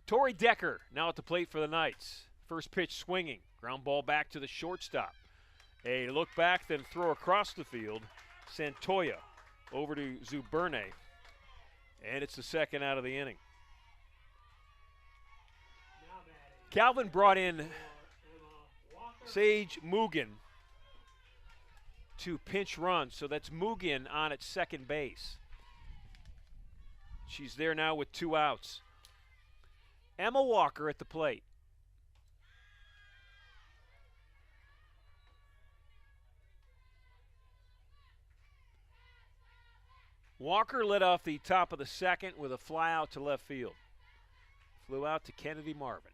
Tori Decker now at the plate for the Knights. First pitch swinging. Ground ball back to the shortstop. A look back, then throw across the field. Santoya over to Zuberne. And it's the second out of the inning. Now batting, Calvin brought in Emma Walker. Sage Mugen to pinch run, so that's Mugen on at second base. She's there now with 2 outs. Emma Walker at the plate. Walker led off the top of the second with a fly out to left field. Flew out to Kennedy Marvin.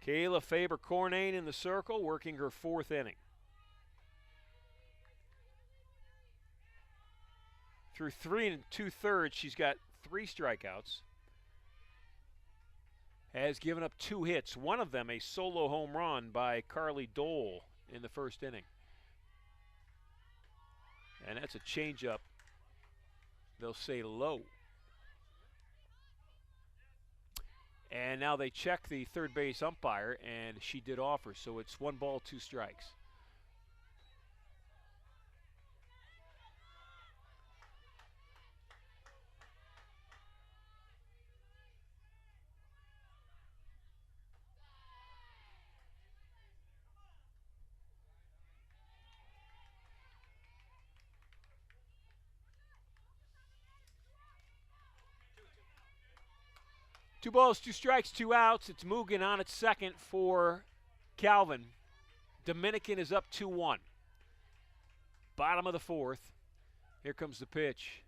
Kayla Faber-Cornane in the circle, working her 4th inning. Through 3 2/3, she's got 3 strikeouts. Has given up 2 hits, one of them a solo home run by Carly Dole in the first inning. And that's a changeup. They'll say low. And now they check the third base umpire, and she did offer, so it's 1 ball, 2 strikes. Two balls, 2 strikes, 2 outs. It's Mugen on at second for Calvin. Dominican is up 2-1. Bottom of the 4th. Here comes the pitch.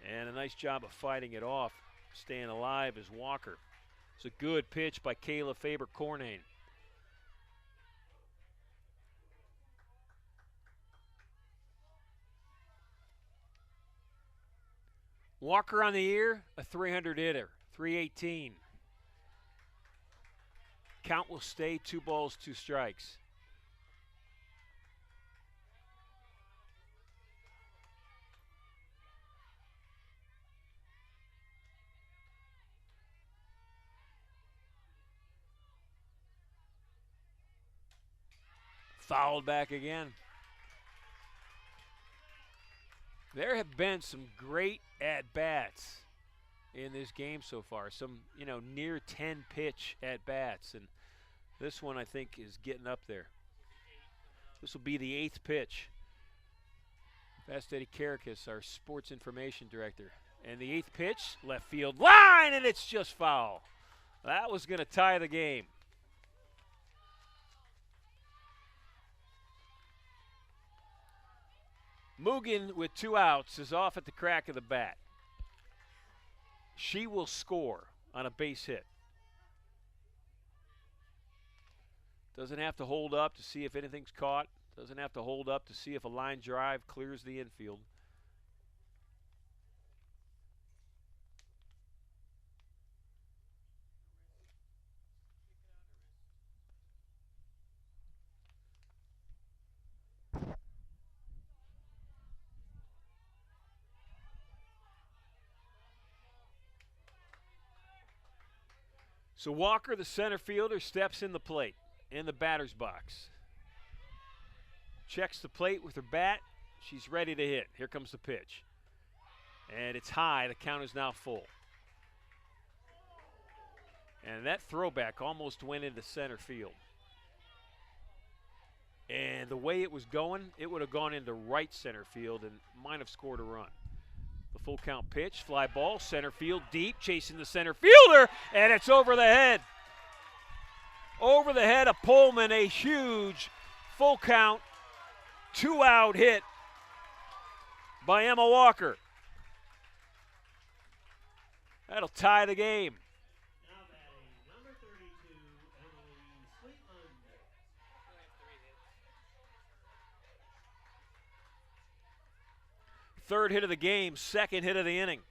And a nice job of fighting it off. Staying alive is Walker. It's a good pitch by Kayla Faber-Cornane. Walker on the year, a 300 hitter, 318. Count will stay 2 balls, 2 strikes. Fouled back again. There have been some great at-bats in this game so far. Some, near 10-pitch at-bats. And this one, I think, is getting up there. This will be the 8th pitch. Fast Eddie Karakis, our sports information director. And the 8th pitch, left field line, and it's just foul. That was going to tie the game. Mugen, with 2 outs, is off at the crack of the bat. She will score on a base hit. Doesn't have to hold up to see if anything's caught. Doesn't have to hold up to see if a line drive clears the infield. So Walker, the center fielder, steps in the plate, in the batter's box. Checks the plate with her bat. She's ready to hit. Here comes the pitch. And it's high. The count is now full. And that throwback almost went into center field. And the way it was going, it would have gone into right center field and might have scored a run. The full count pitch, fly ball, center field, deep, chasing the center fielder, and it's over the head. Over the head of Pullman, a huge full count, 2-out hit by Emma Walker. That'll tie the game. Now batting, number 32, Emily Sweetland. Third hit of the game, second hit of the inning.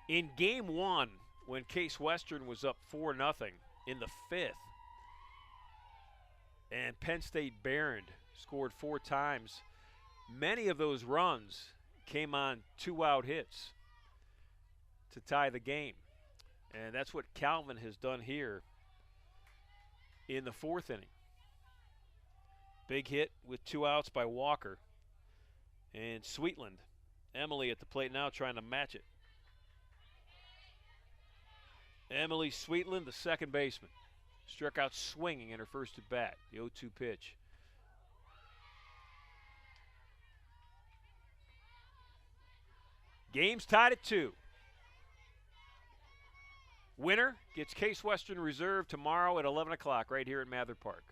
In game one, when Case Western was up 4-0 in the fifth, and Penn State Barron scored 4 times, many of those runs came on 2-out hits to tie the game. And that's what Calvin has done here in the fourth inning. Big hit with 2 outs by Walker. And Sweetland, Emily at the plate now trying to match it. Emily Sweetland, the second baseman, struck out swinging in her first at bat, the 0-2 pitch. Game's tied at 2. Winner gets Case Western Reserve tomorrow at 11 o'clock right here at Mather Park.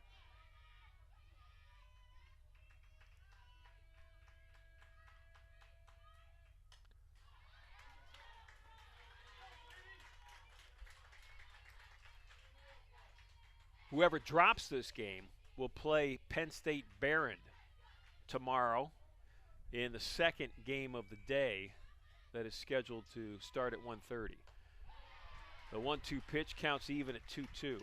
Whoever drops this game will play Penn State Barron tomorrow in the second game of the day that is scheduled to start at 1:30. The 1-2 pitch counts even at 2-2.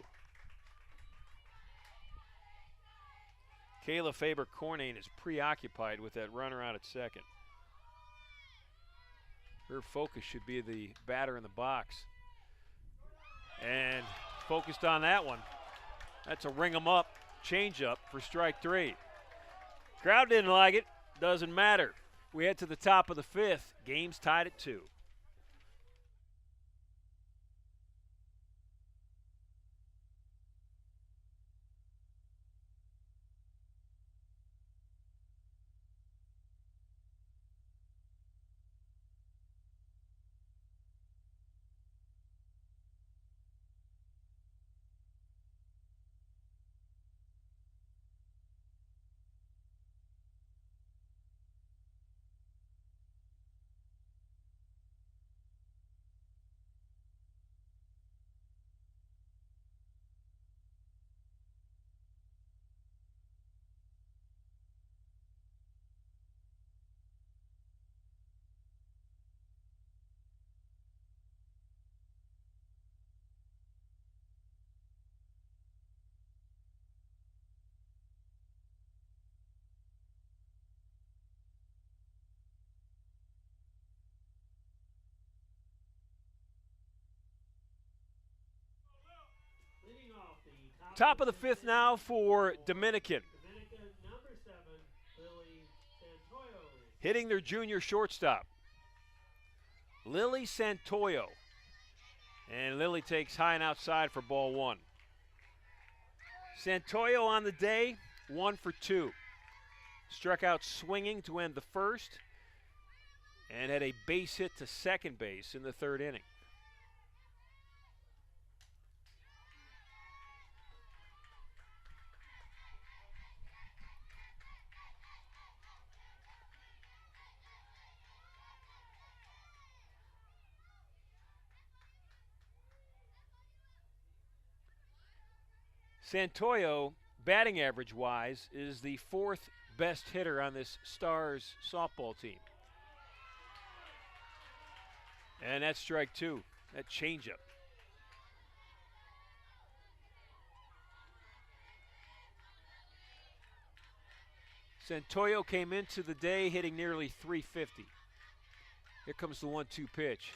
Kayla Faber-Cornane is preoccupied with that runner out at second. Her focus should be the batter in the box. And focused on that one. That's a ring 'em up changeup for strike 3. Crowd didn't like it. Doesn't matter. We head to the top of the 5th. Game's tied at 2. Leading off the Top of the 5th now for Dominican. Dominican, number 7, Lily Santoyo. Hitting their junior shortstop, Lily Santoyo. And Lily takes high and outside for ball 1. Santoyo on the day, 1 for 2. Struck out swinging to end the first and had a base hit to second base in the 3rd inning. Santoyo, batting average-wise, is the 4th best hitter on this Stars softball team. And that's strike 2, that changeup. Santoyo came into the day hitting nearly .350. Here comes the 1-2 pitch.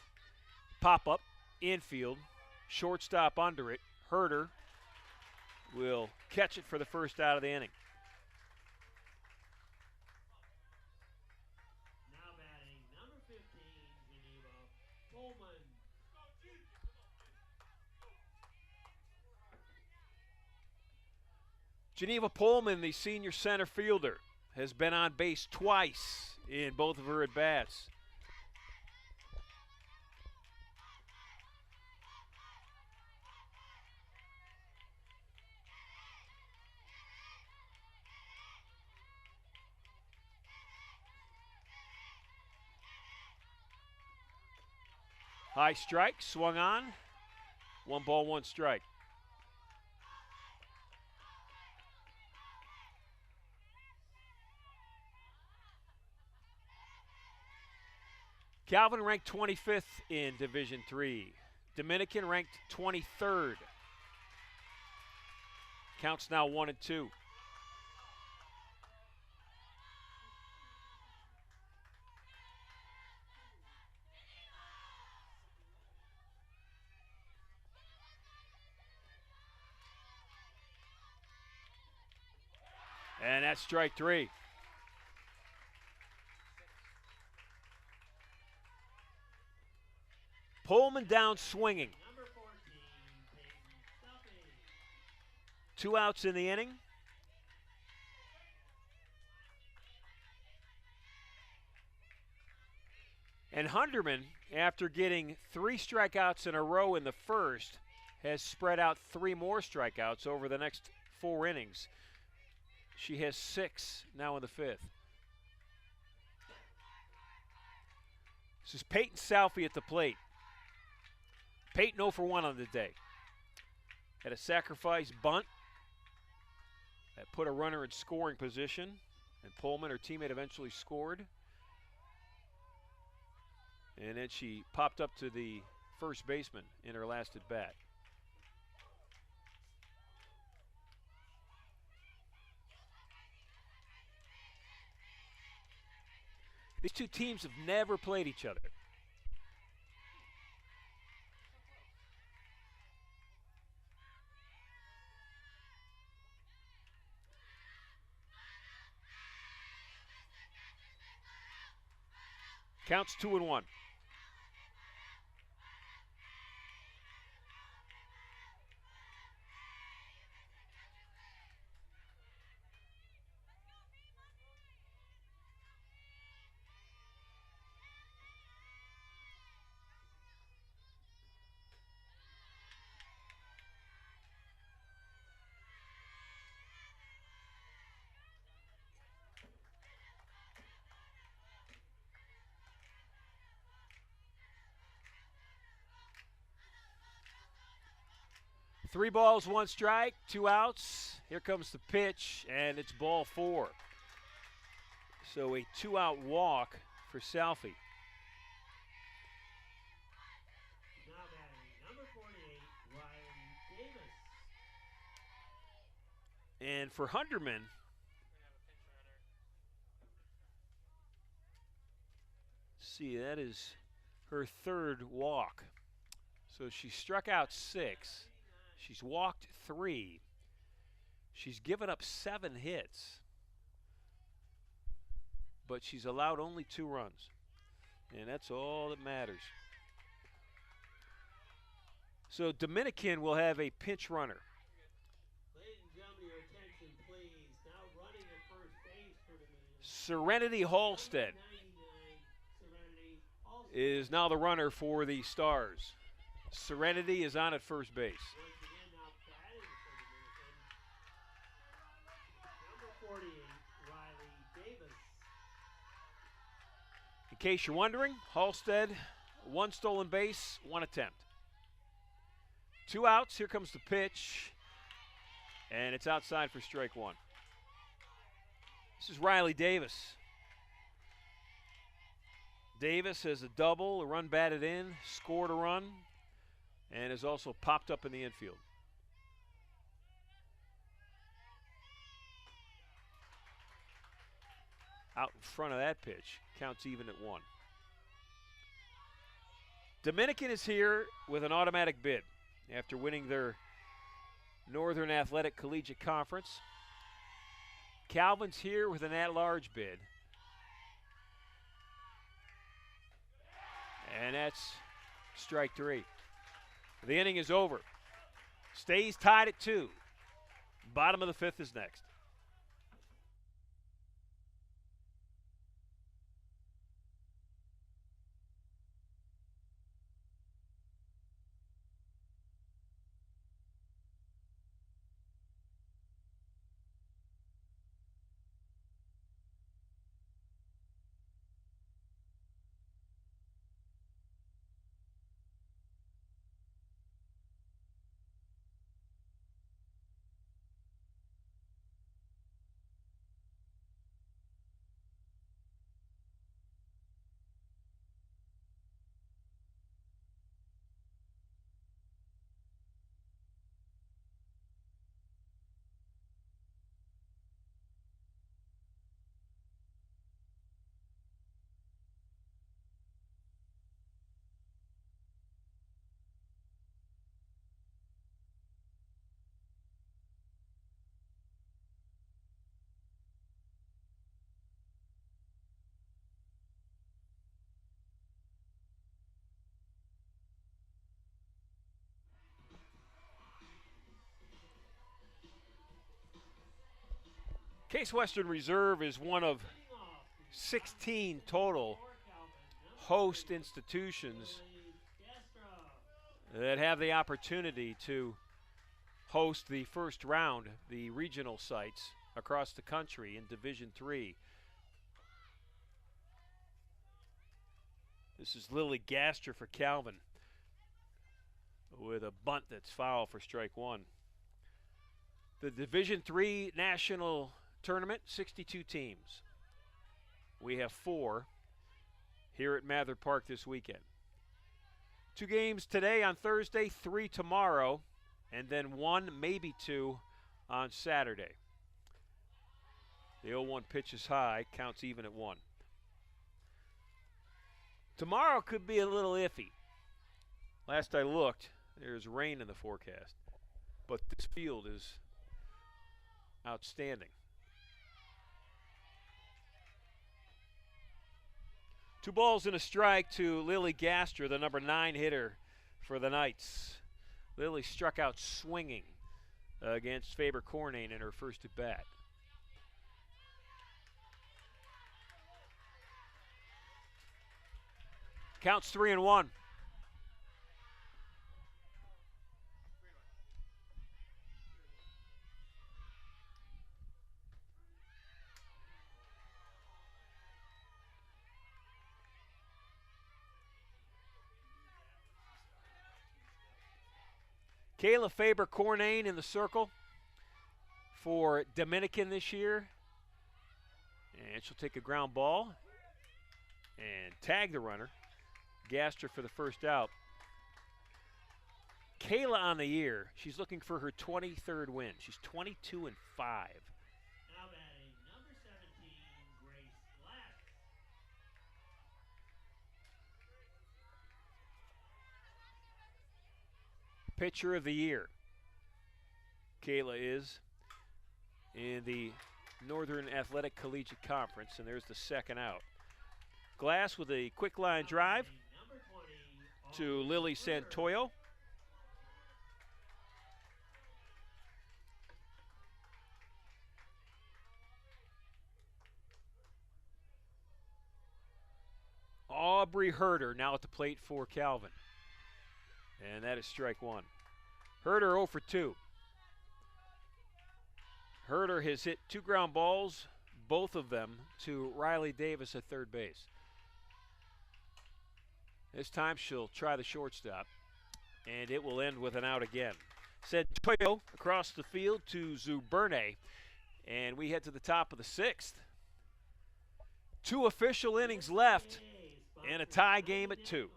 Pop up, infield, shortstop under it. Herder will catch it for the first out of the inning. Now batting number 15, Geneva Pullman. Geneva Pullman, the senior center fielder, has been on base twice in both of her at-bats. High strike, swung on. 1 ball, 1 strike. Calvin ranked 25th in Division III. Dominican ranked 23rd. Counts now 1-2. And that's strike 3. Pullman down swinging. Number 14, Peyton Duffy. 2 outs in the inning. And Hunderman, after getting 3 strikeouts in a row in the first, has spread out 3 more strikeouts over the next 4 innings. She has 6 now in the 5th. This is Peyton Salfie at the plate. Peyton 0 for 1 on the day. Had a sacrifice bunt that put a runner in scoring position, and Pullman, her teammate, eventually scored. And then she popped up to the first baseman in her last at bat. These two teams have never played each other. Counts 2-1. Three balls, 1 strike, 2 outs. Here comes the pitch, and it's ball 4. So a 2-out walk for Salfie. Now batting number 48, Riley Davis. And for Hunderman, see, that is her 3rd walk. So she struck out 6. She's walked 3. She's given up 7 hits. But she's allowed only 2 runs. And that's all that matters. So Dominican will have a pinch runner. Ladies and gentlemen, your attention, please. Now running at first base for Dominican. Serenity Halstead 99, Serenity also. is now the runner for the Stars. Serenity is on at first base. Once again, now batting for Dominican. Number 48, Riley Davis. In case you're wondering, Halstead, 1 stolen base, 1 attempt. 2 outs, here comes the pitch, and it's outside for strike 1. This is Riley Davis. Davis has a double, a run batted in, scored a run, and has also popped up in the infield. Out in front of that pitch, counts even at 1. Dominican is here with an automatic bid after winning their Northern Athletic Collegiate Conference. Calvin's here with an at-large bid. And that's strike 3. The inning is over. Stays tied at 2. Bottom of the 5th is next. Case Western Reserve is one of 16 total host institutions that have the opportunity to host the first round, the regional sites across the country in Division III. This is Lily Gaster for Calvin with a bunt that's foul for strike 1. The Division III National Tournament, 62 teams. We have 4 here at Mather Park this weekend. 2 games today on Thursday, 3 tomorrow, and then 1, maybe 2 on Saturday. The 0-1 pitch is high, counts even at 1. Tomorrow could be a little iffy. Last I looked, there's rain in the forecast, but this field is outstanding. 2 balls and a strike to Lily Gaster, the number 9 hitter for the Knights. Lily struck out swinging against Faber Cornane in her first at bat. Counts 3-1. Kayla Faber Cornane in the circle for Dominican this year. And she'll take a ground ball and tag the runner. Gaster for the first out. Kayla on the year, she's looking for her 23rd win. She's 22-5. Now batting number 17, Grace Glass. Pitcher of the year, Kayla is in the Northern Athletic Collegiate Conference, and there's the second out. Glass with a quick line drive to Lily Santoyo. Aubrey Herder now at the plate for Calvin. And that is strike 1. Herder 0 for 2. Herder has hit 2 ground balls, both of them to Riley Davis at third base. This time she'll try the shortstop, and it will end with an out again. Santoyo across the field to Zuberne, and we head to the top of the 6th. 2 official innings left, and a tie game at 2.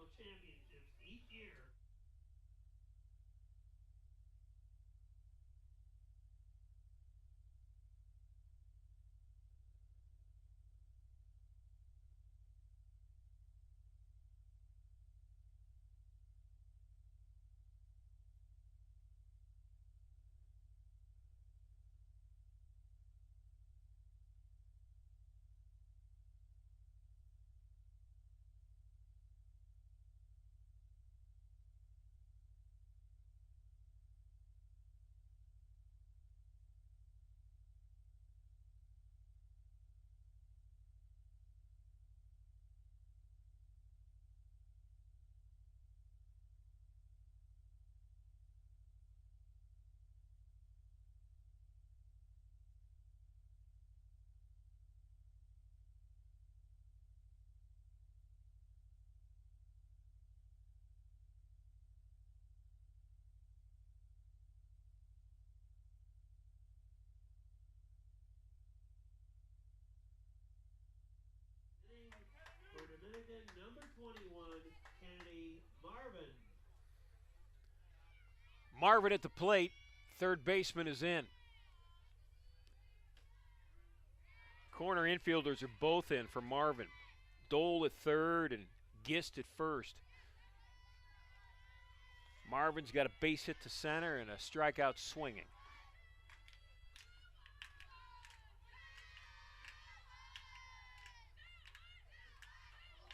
21, Kennedy Marvin. Marvin at the plate. Third baseman is in. Corner infielders are both in for Marvin. Dole at third and Gist at first. Marvin's got a base hit to center and a strikeout swinging.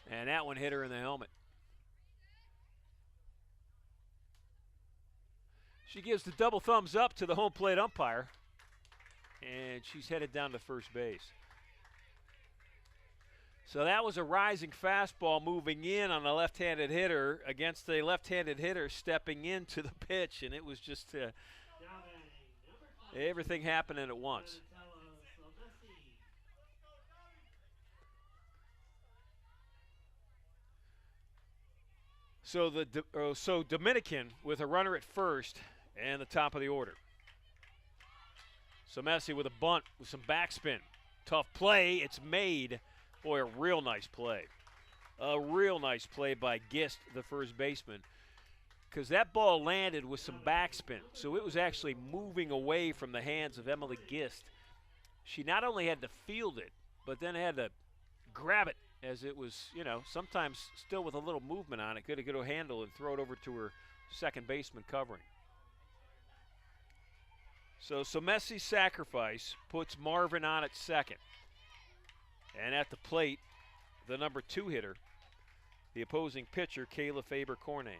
And that one hit her in the helmet. She gives the double thumbs up to the home plate umpire, and she's headed down to first base. So that was a rising fastball moving in on a left-handed hitter against a left-handed hitter stepping into the pitch, and it was just everything happening at once. So Dominican with a runner at first and the top of the order. So Messi with a bunt with some backspin. Tough play. It's made. Boy, a real nice play. A real nice play by Gist, the first baseman, because that ball landed with some backspin. So it was actually moving away from the hands of Emily Gist. She not only had to field it, but then had to grab it as it was, sometimes still with a little movement on it. Get a good handle and throw it over to her second baseman covering. So Messi's sacrifice puts Marvin on at second. And at the plate, the number 2 hitter, the opposing pitcher, Kayla Faber-Cornane.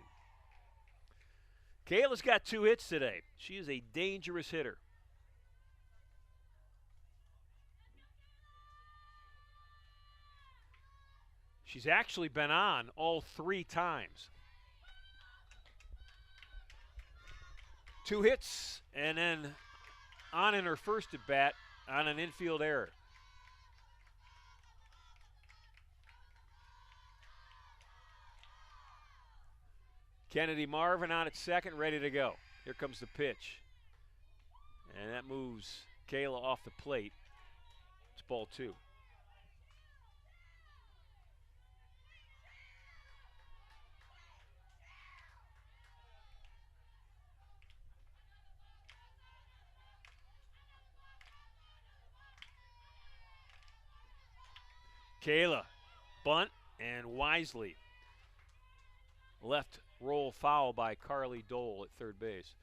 Kayla's got 2 hits today. She is a dangerous hitter. She's actually been on all 3 times. 2 hits, and then on in her first at bat on an infield error. Kennedy Marvin on at second, ready to go. Here comes the pitch. And that moves Kayla off the plate. It's ball 2. Kayla, bunt, and wisely left roll foul by Carly Dole at third base.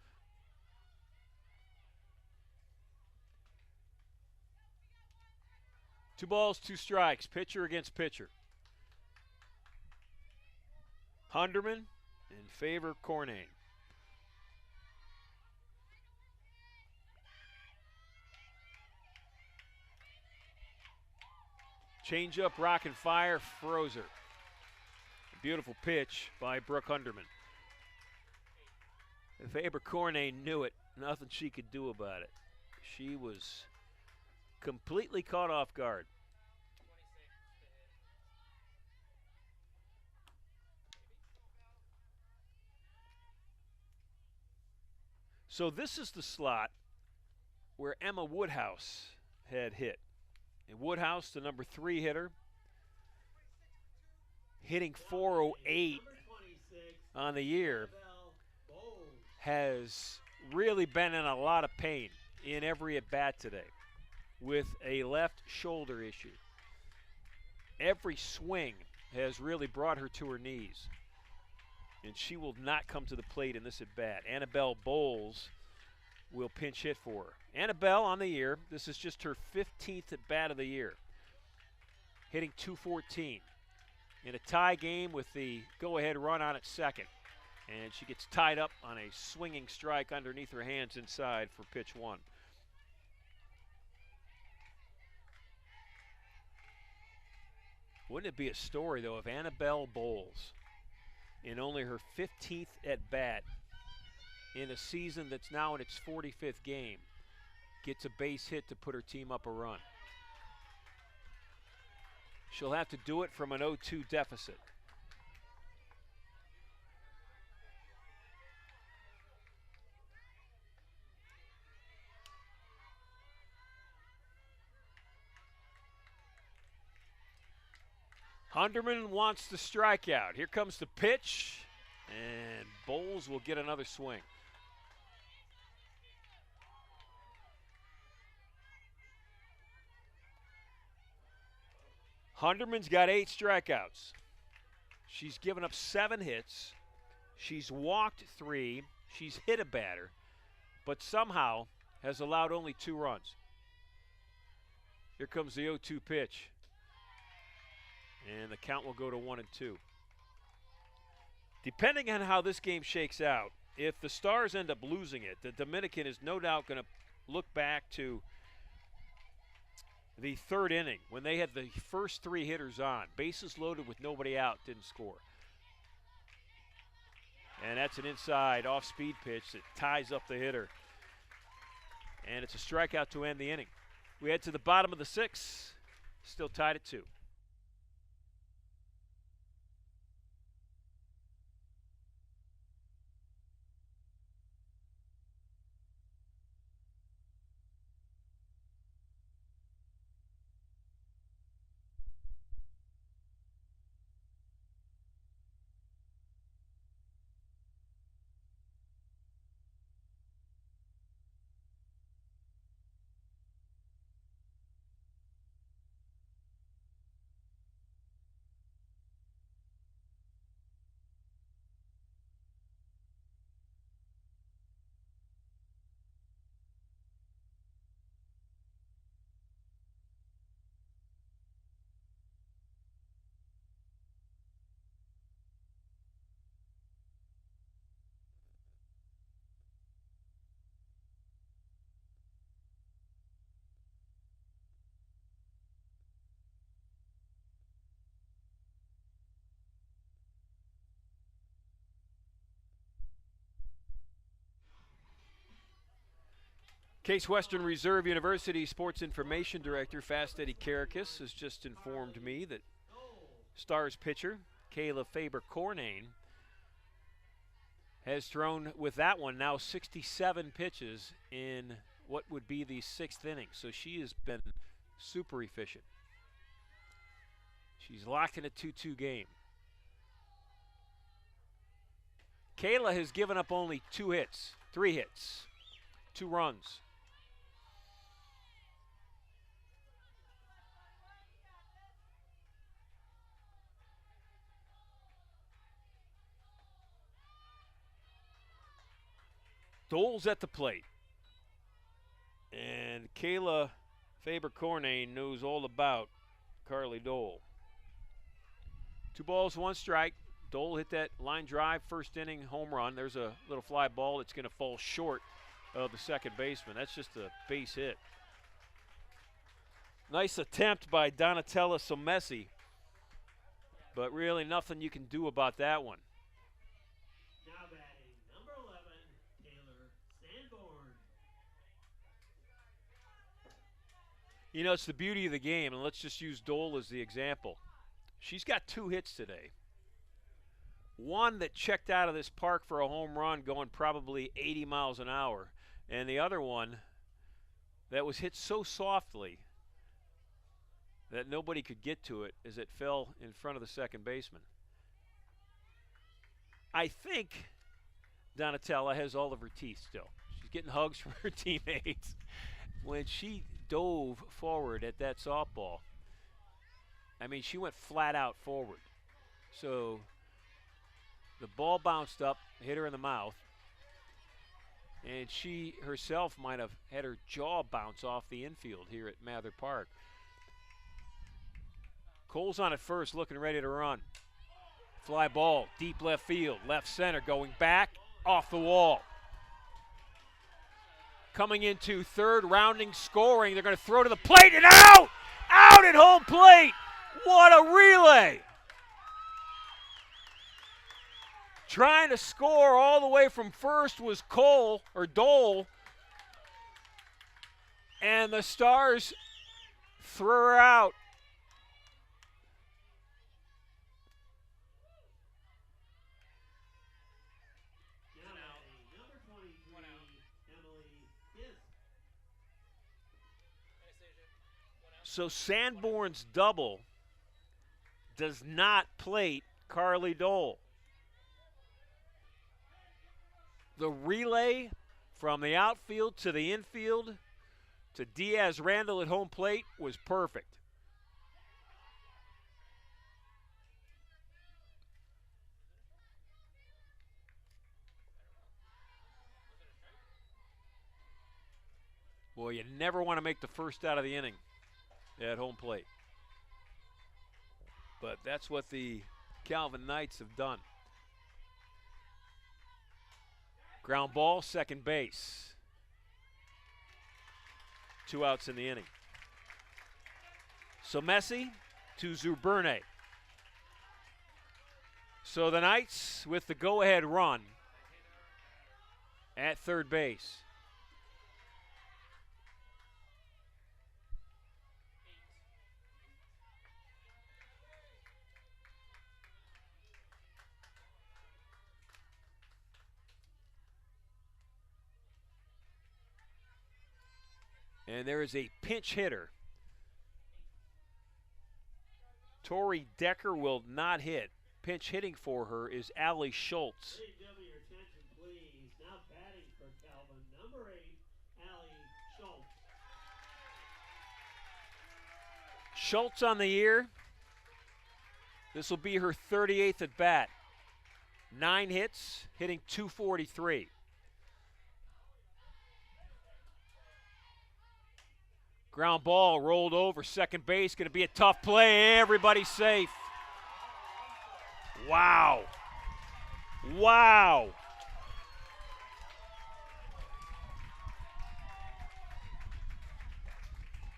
Two balls, 2 strikes, pitcher against pitcher. Hunderman and Faber-Cornane. Change up, rock and fire, froze her. Beautiful pitch by Brooke Hunderman. Faber-Cornane knew it. Nothing she could do about it. She was completely caught off guard. So this is the slot where Emma Woodhouse had hit. And Woodhouse, the number 3 hitter, hitting 408 on the year, has really been in a lot of pain in every at-bat today with a left shoulder issue. Every swing has really brought her to her knees, and she will not come to the plate in this at-bat. Annabelle Bowles will pinch hit for her. Annabelle on the year, this is just her 15th at-bat of the year, hitting .214. In a tie game with the go-ahead run on at second. And she gets tied up on a swinging strike underneath her hands inside for pitch 1. Wouldn't it be a story, though, if Annabelle Bowles, in only her 15th at-bat in a season that's now in its 45th game, gets a base hit to put her team up a run? She'll have to do it from an 0-2 deficit. Hunderman wants the strikeout. Here comes the pitch, and Bowles will get another swing. Hunderman's got 8 strikeouts. She's given up 7 hits. She's walked 3. She's hit a batter, but somehow has allowed only 2 runs. Here comes the 0-2 pitch. And the count will go to 1-2. Depending on how this game shakes out, if the Stars end up losing it, the Dominican is no doubt going to look back to the 3rd inning when they had the first 3 hitters on. Bases loaded with nobody out, didn't score. And that's an inside off-speed pitch that ties up the hitter. And it's a strikeout to end the inning. We head to the bottom of the 6th, still tied at 2. Case Western Reserve University Sports Information Director Fast Eddie Karakis has just informed me that Stars pitcher Kayla Faber-Cornane has thrown with that one now 67 pitches in what would be the 6th inning. So she has been super efficient. She's locked in a 2-2 game. Kayla has given up only 3 hits, 2 runs. Dole's at the plate. And Kayla Faber-Cornane knows all about Carly Dole. 2 balls, 1 strike. Dole hit that line drive, 1st inning home run. There's a little fly ball that's going to fall short of the second baseman. That's just a base hit. Nice attempt by Donatella Somesi, but really nothing you can do about that one. Now batting, number 11, Taylor Sanborn. You know, it's the beauty of the game, and let's just use Dole as the example. She's got 2 hits today. One that checked out of this park for a home run going probably 80 miles an hour, and the other one that was hit so softly that nobody could get to it as it fell in front of the second baseman. I think Donatella has all of her teeth still. She's getting hugs from her teammates. When she dove forward at that softball, I mean, she went flat out forward. So the ball bounced up, hit her in the mouth, and she herself might have had her jaw bounce off the infield here at Mather Park. Cole's on at first, looking ready to run. Fly ball, deep left field, left center, going back, off the wall. Coming into third, rounding, scoring. They're going to throw to the plate and out! Out at home plate! What a relay! Trying to score all the way from first was Dole. And the Stars threw her out. So Sanborn's double does not plate Carly Dole. The relay from the outfield to the infield to Diaz Randall at home plate was perfect. Boy, you never want to make the first out of the inning at home plate. But that's what the Calvin Knights have done. Ground ball, second base. 2 outs in the inning. So Messi to Zuberne. So the Knights with the go-ahead run at third base. And there is a pinch hitter. Tori Decker will not hit. Pinch hitting for her is Allie Schultz. Your attention, please. Now batting for Calvin, number 8, Allie Schultz. Schultz on the year. This will be her 38th at bat. 9 hits, hitting .243. Ground ball rolled over, second base, going to be a tough play. Everybody's safe. Wow. Wow.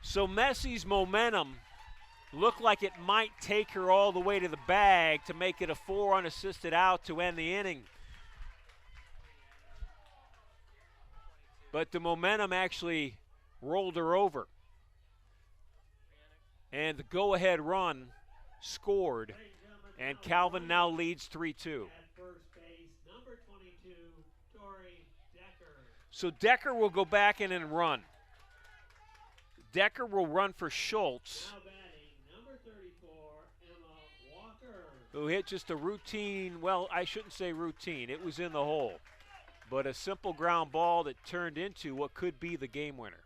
So Messi's momentum looked like it might take her all the way to the bag to make it a 4 unassisted out to end the inning. But the momentum actually rolled her over. And the go-ahead run scored, and Calvin now leads 3-2. At first base, number 22, Tori Decker. So Decker will go back in and run. Decker will run for Schultz, Now batting, number 34, Emma Walker. who hit just a routine, well, I shouldn't say routine, it was in the hole, but a simple ground ball that turned into what could be the game winner.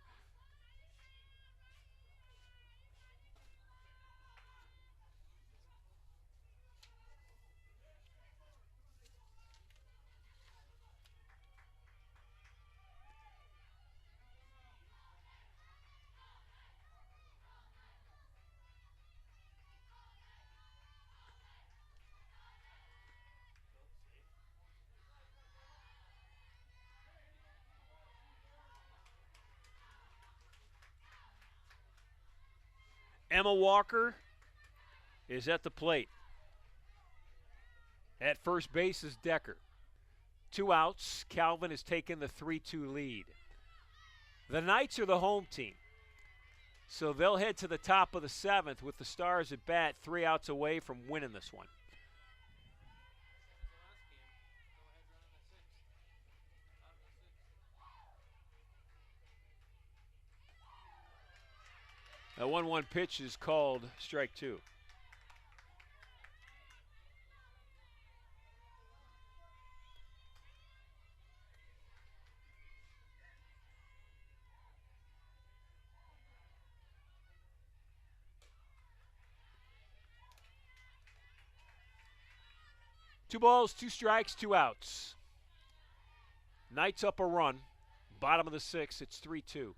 Emma Walker is at the plate. At first base is Decker. 2 outs. Calvin has taken the 3-2 lead. The Knights are the home team, so they'll head to the top of the 7th with the Stars at bat, 3 outs away from winning this one. A 1-1 pitch is called strike 2. Two balls, 2 strikes, 2 outs. Knights up a run. Bottom of the 6th, it's 3-2.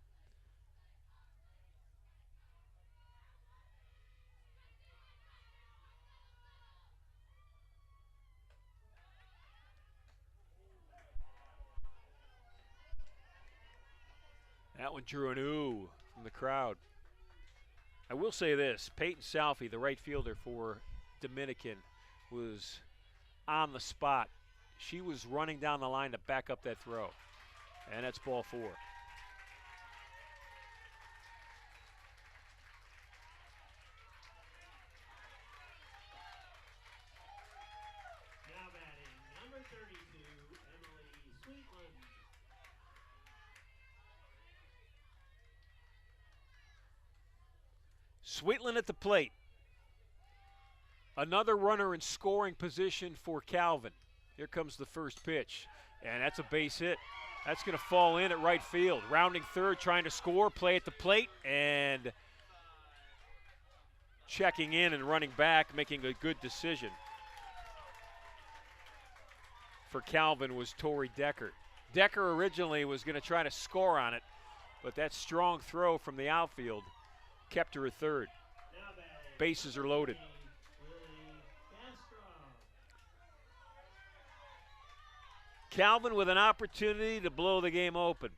That one drew an ooh from the crowd. I will say this, Peyton Salfie, the right fielder for Dominican, was on the spot. She was running down the line to back up that throw. And that's ball 4. Now batting, number 32, Emily Sweetland. Sweetland at the plate. Another runner in scoring position for Calvin. Here comes the first pitch, and that's a base hit. That's going to fall in at right field. Rounding third, trying to score, play at the plate, and checking in and running back, making a good decision for Calvin was Torrey Decker. Decker originally was going to try to score on it, but that strong throw from the outfield kept her at third. Bases are loaded. Calvin with an opportunity to blow the game open.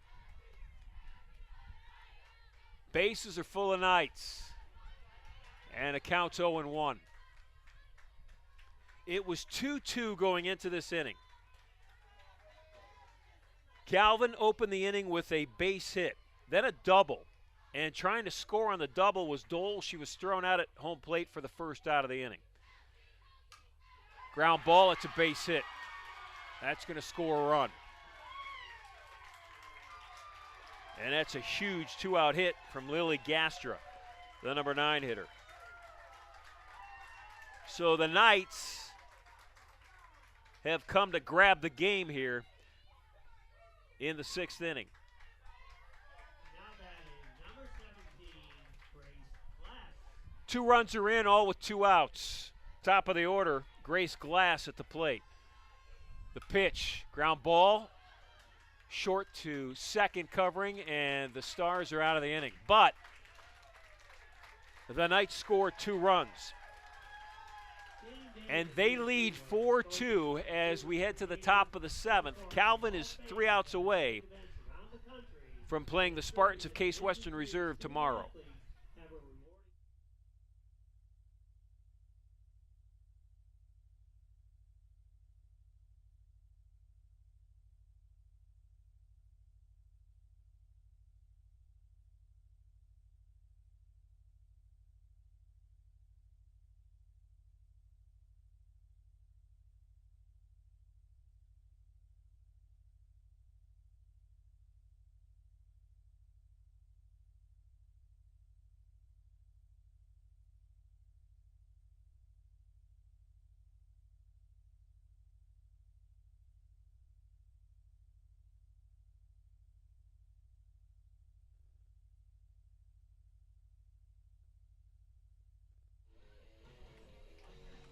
Bases are full of Knights. And it counts 0-1. It was 2-2 going into this inning. Calvin opened the inning with a base hit, then a double. And trying to score on the double was Dole. She was thrown out at home plate for the first out of the inning. Ground ball, it's a base hit. That's going to score a run. And that's a huge two-out hit from Lily Gastra, the number 9 hitter. So the Knights have come to grab the game here in the 6th inning. Number 17, Grace Glass. 2 runs are in, all with 2 outs. Top of the order, Grace Glass at the plate. The pitch, ground ball, short to second covering, and the Stars are out of the inning. But the Knights score 2 runs. And they lead 4-2 as we head to the top of the 7th. Calvin is 3 outs away from playing the Spartans of Case Western Reserve tomorrow.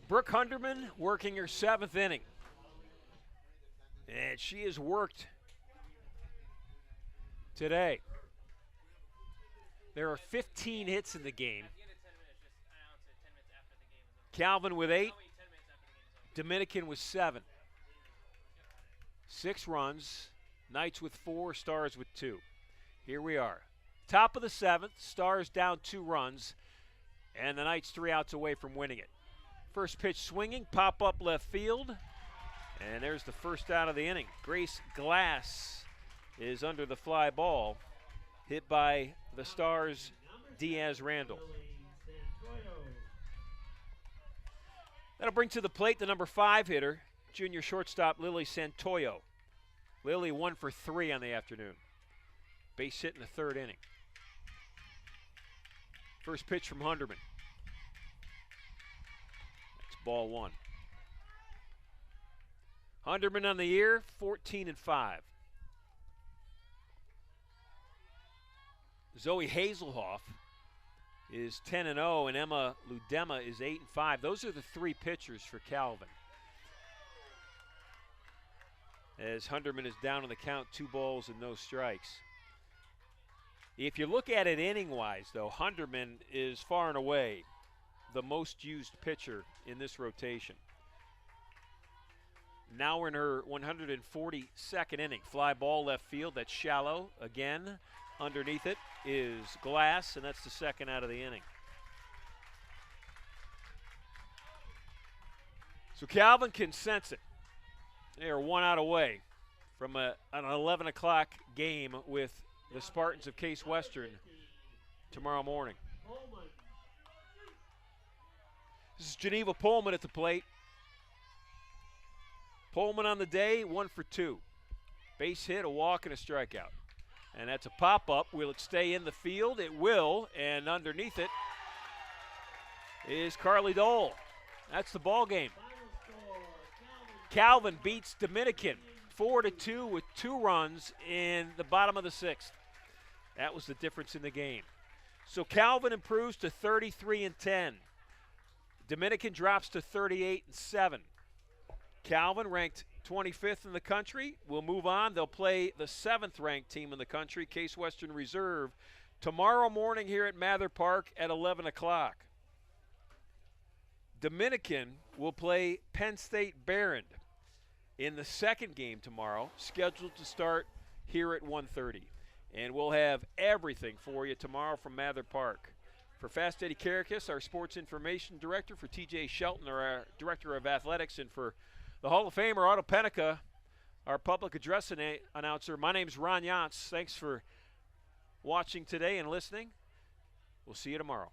Brooke Hunderman working her 7th inning. And she has worked today. There are 15 hits in the game. Calvin with 8. Dominican with 7. 6 runs. Knights with 4. Stars with 2. Here we are. Top of the 7th. Stars down 2 runs. And the Knights 3 outs away from winning it. First pitch swinging, pop up left field. And there's the first out of the inning. Grace Glass is under the fly ball, hit by the Stars' Diaz Randall. That'll bring to the plate the number 5 hitter, junior shortstop Lily Santoyo. Lily 1 for 3 on the afternoon. Base hit in the 3rd inning. First pitch from Hunderman. Ball 1. Hunderman on the year, 14-5. Zoe Hazelhoff is 10-0, and Emma Ludema is 8-5. Those are the 3 pitchers for Calvin. As Hunderman is down on the count, 2 balls and no strikes. If you look at it inning-wise, though, Hunderman is far and away the most used pitcher in this rotation. Now we're in her 142nd inning. Fly ball left field, that's shallow. Again, underneath it is Glass, and that's the 2nd out of the inning. So Calvin can sense it. They are 1 out away from an 11 o'clock game with the Spartans of Case Western tomorrow morning. This is Geneva Pullman at the plate. Pullman on the day, 1 for 2. Base hit, a walk, and a strikeout. And that's a pop-up. Will it stay in the field? It will, and underneath it is Carly Dole. That's the ball game. Final score, Calvin beats Dominican 4-2 with 2 runs in the bottom of the 6th. That was the difference in the game. So Calvin improves to 33-10. Dominican drops to 38-7. Calvin ranked 25th in the country. Will move on. They'll play the 7th-ranked team in the country, Case Western Reserve, tomorrow morning here at Mather Park at 11 o'clock. Dominican will play Penn State Barron in the 2nd game tomorrow, scheduled to start here at 1:30. And we'll have everything for you tomorrow from Mather Park. For Fast Eddie Karakis, our sports information director, for TJ Shelton, our director of athletics, and for the Hall of Famer Otto Penica, our public address announcer, my name's Ron Yantz. Thanks for watching today and listening. We'll see you tomorrow.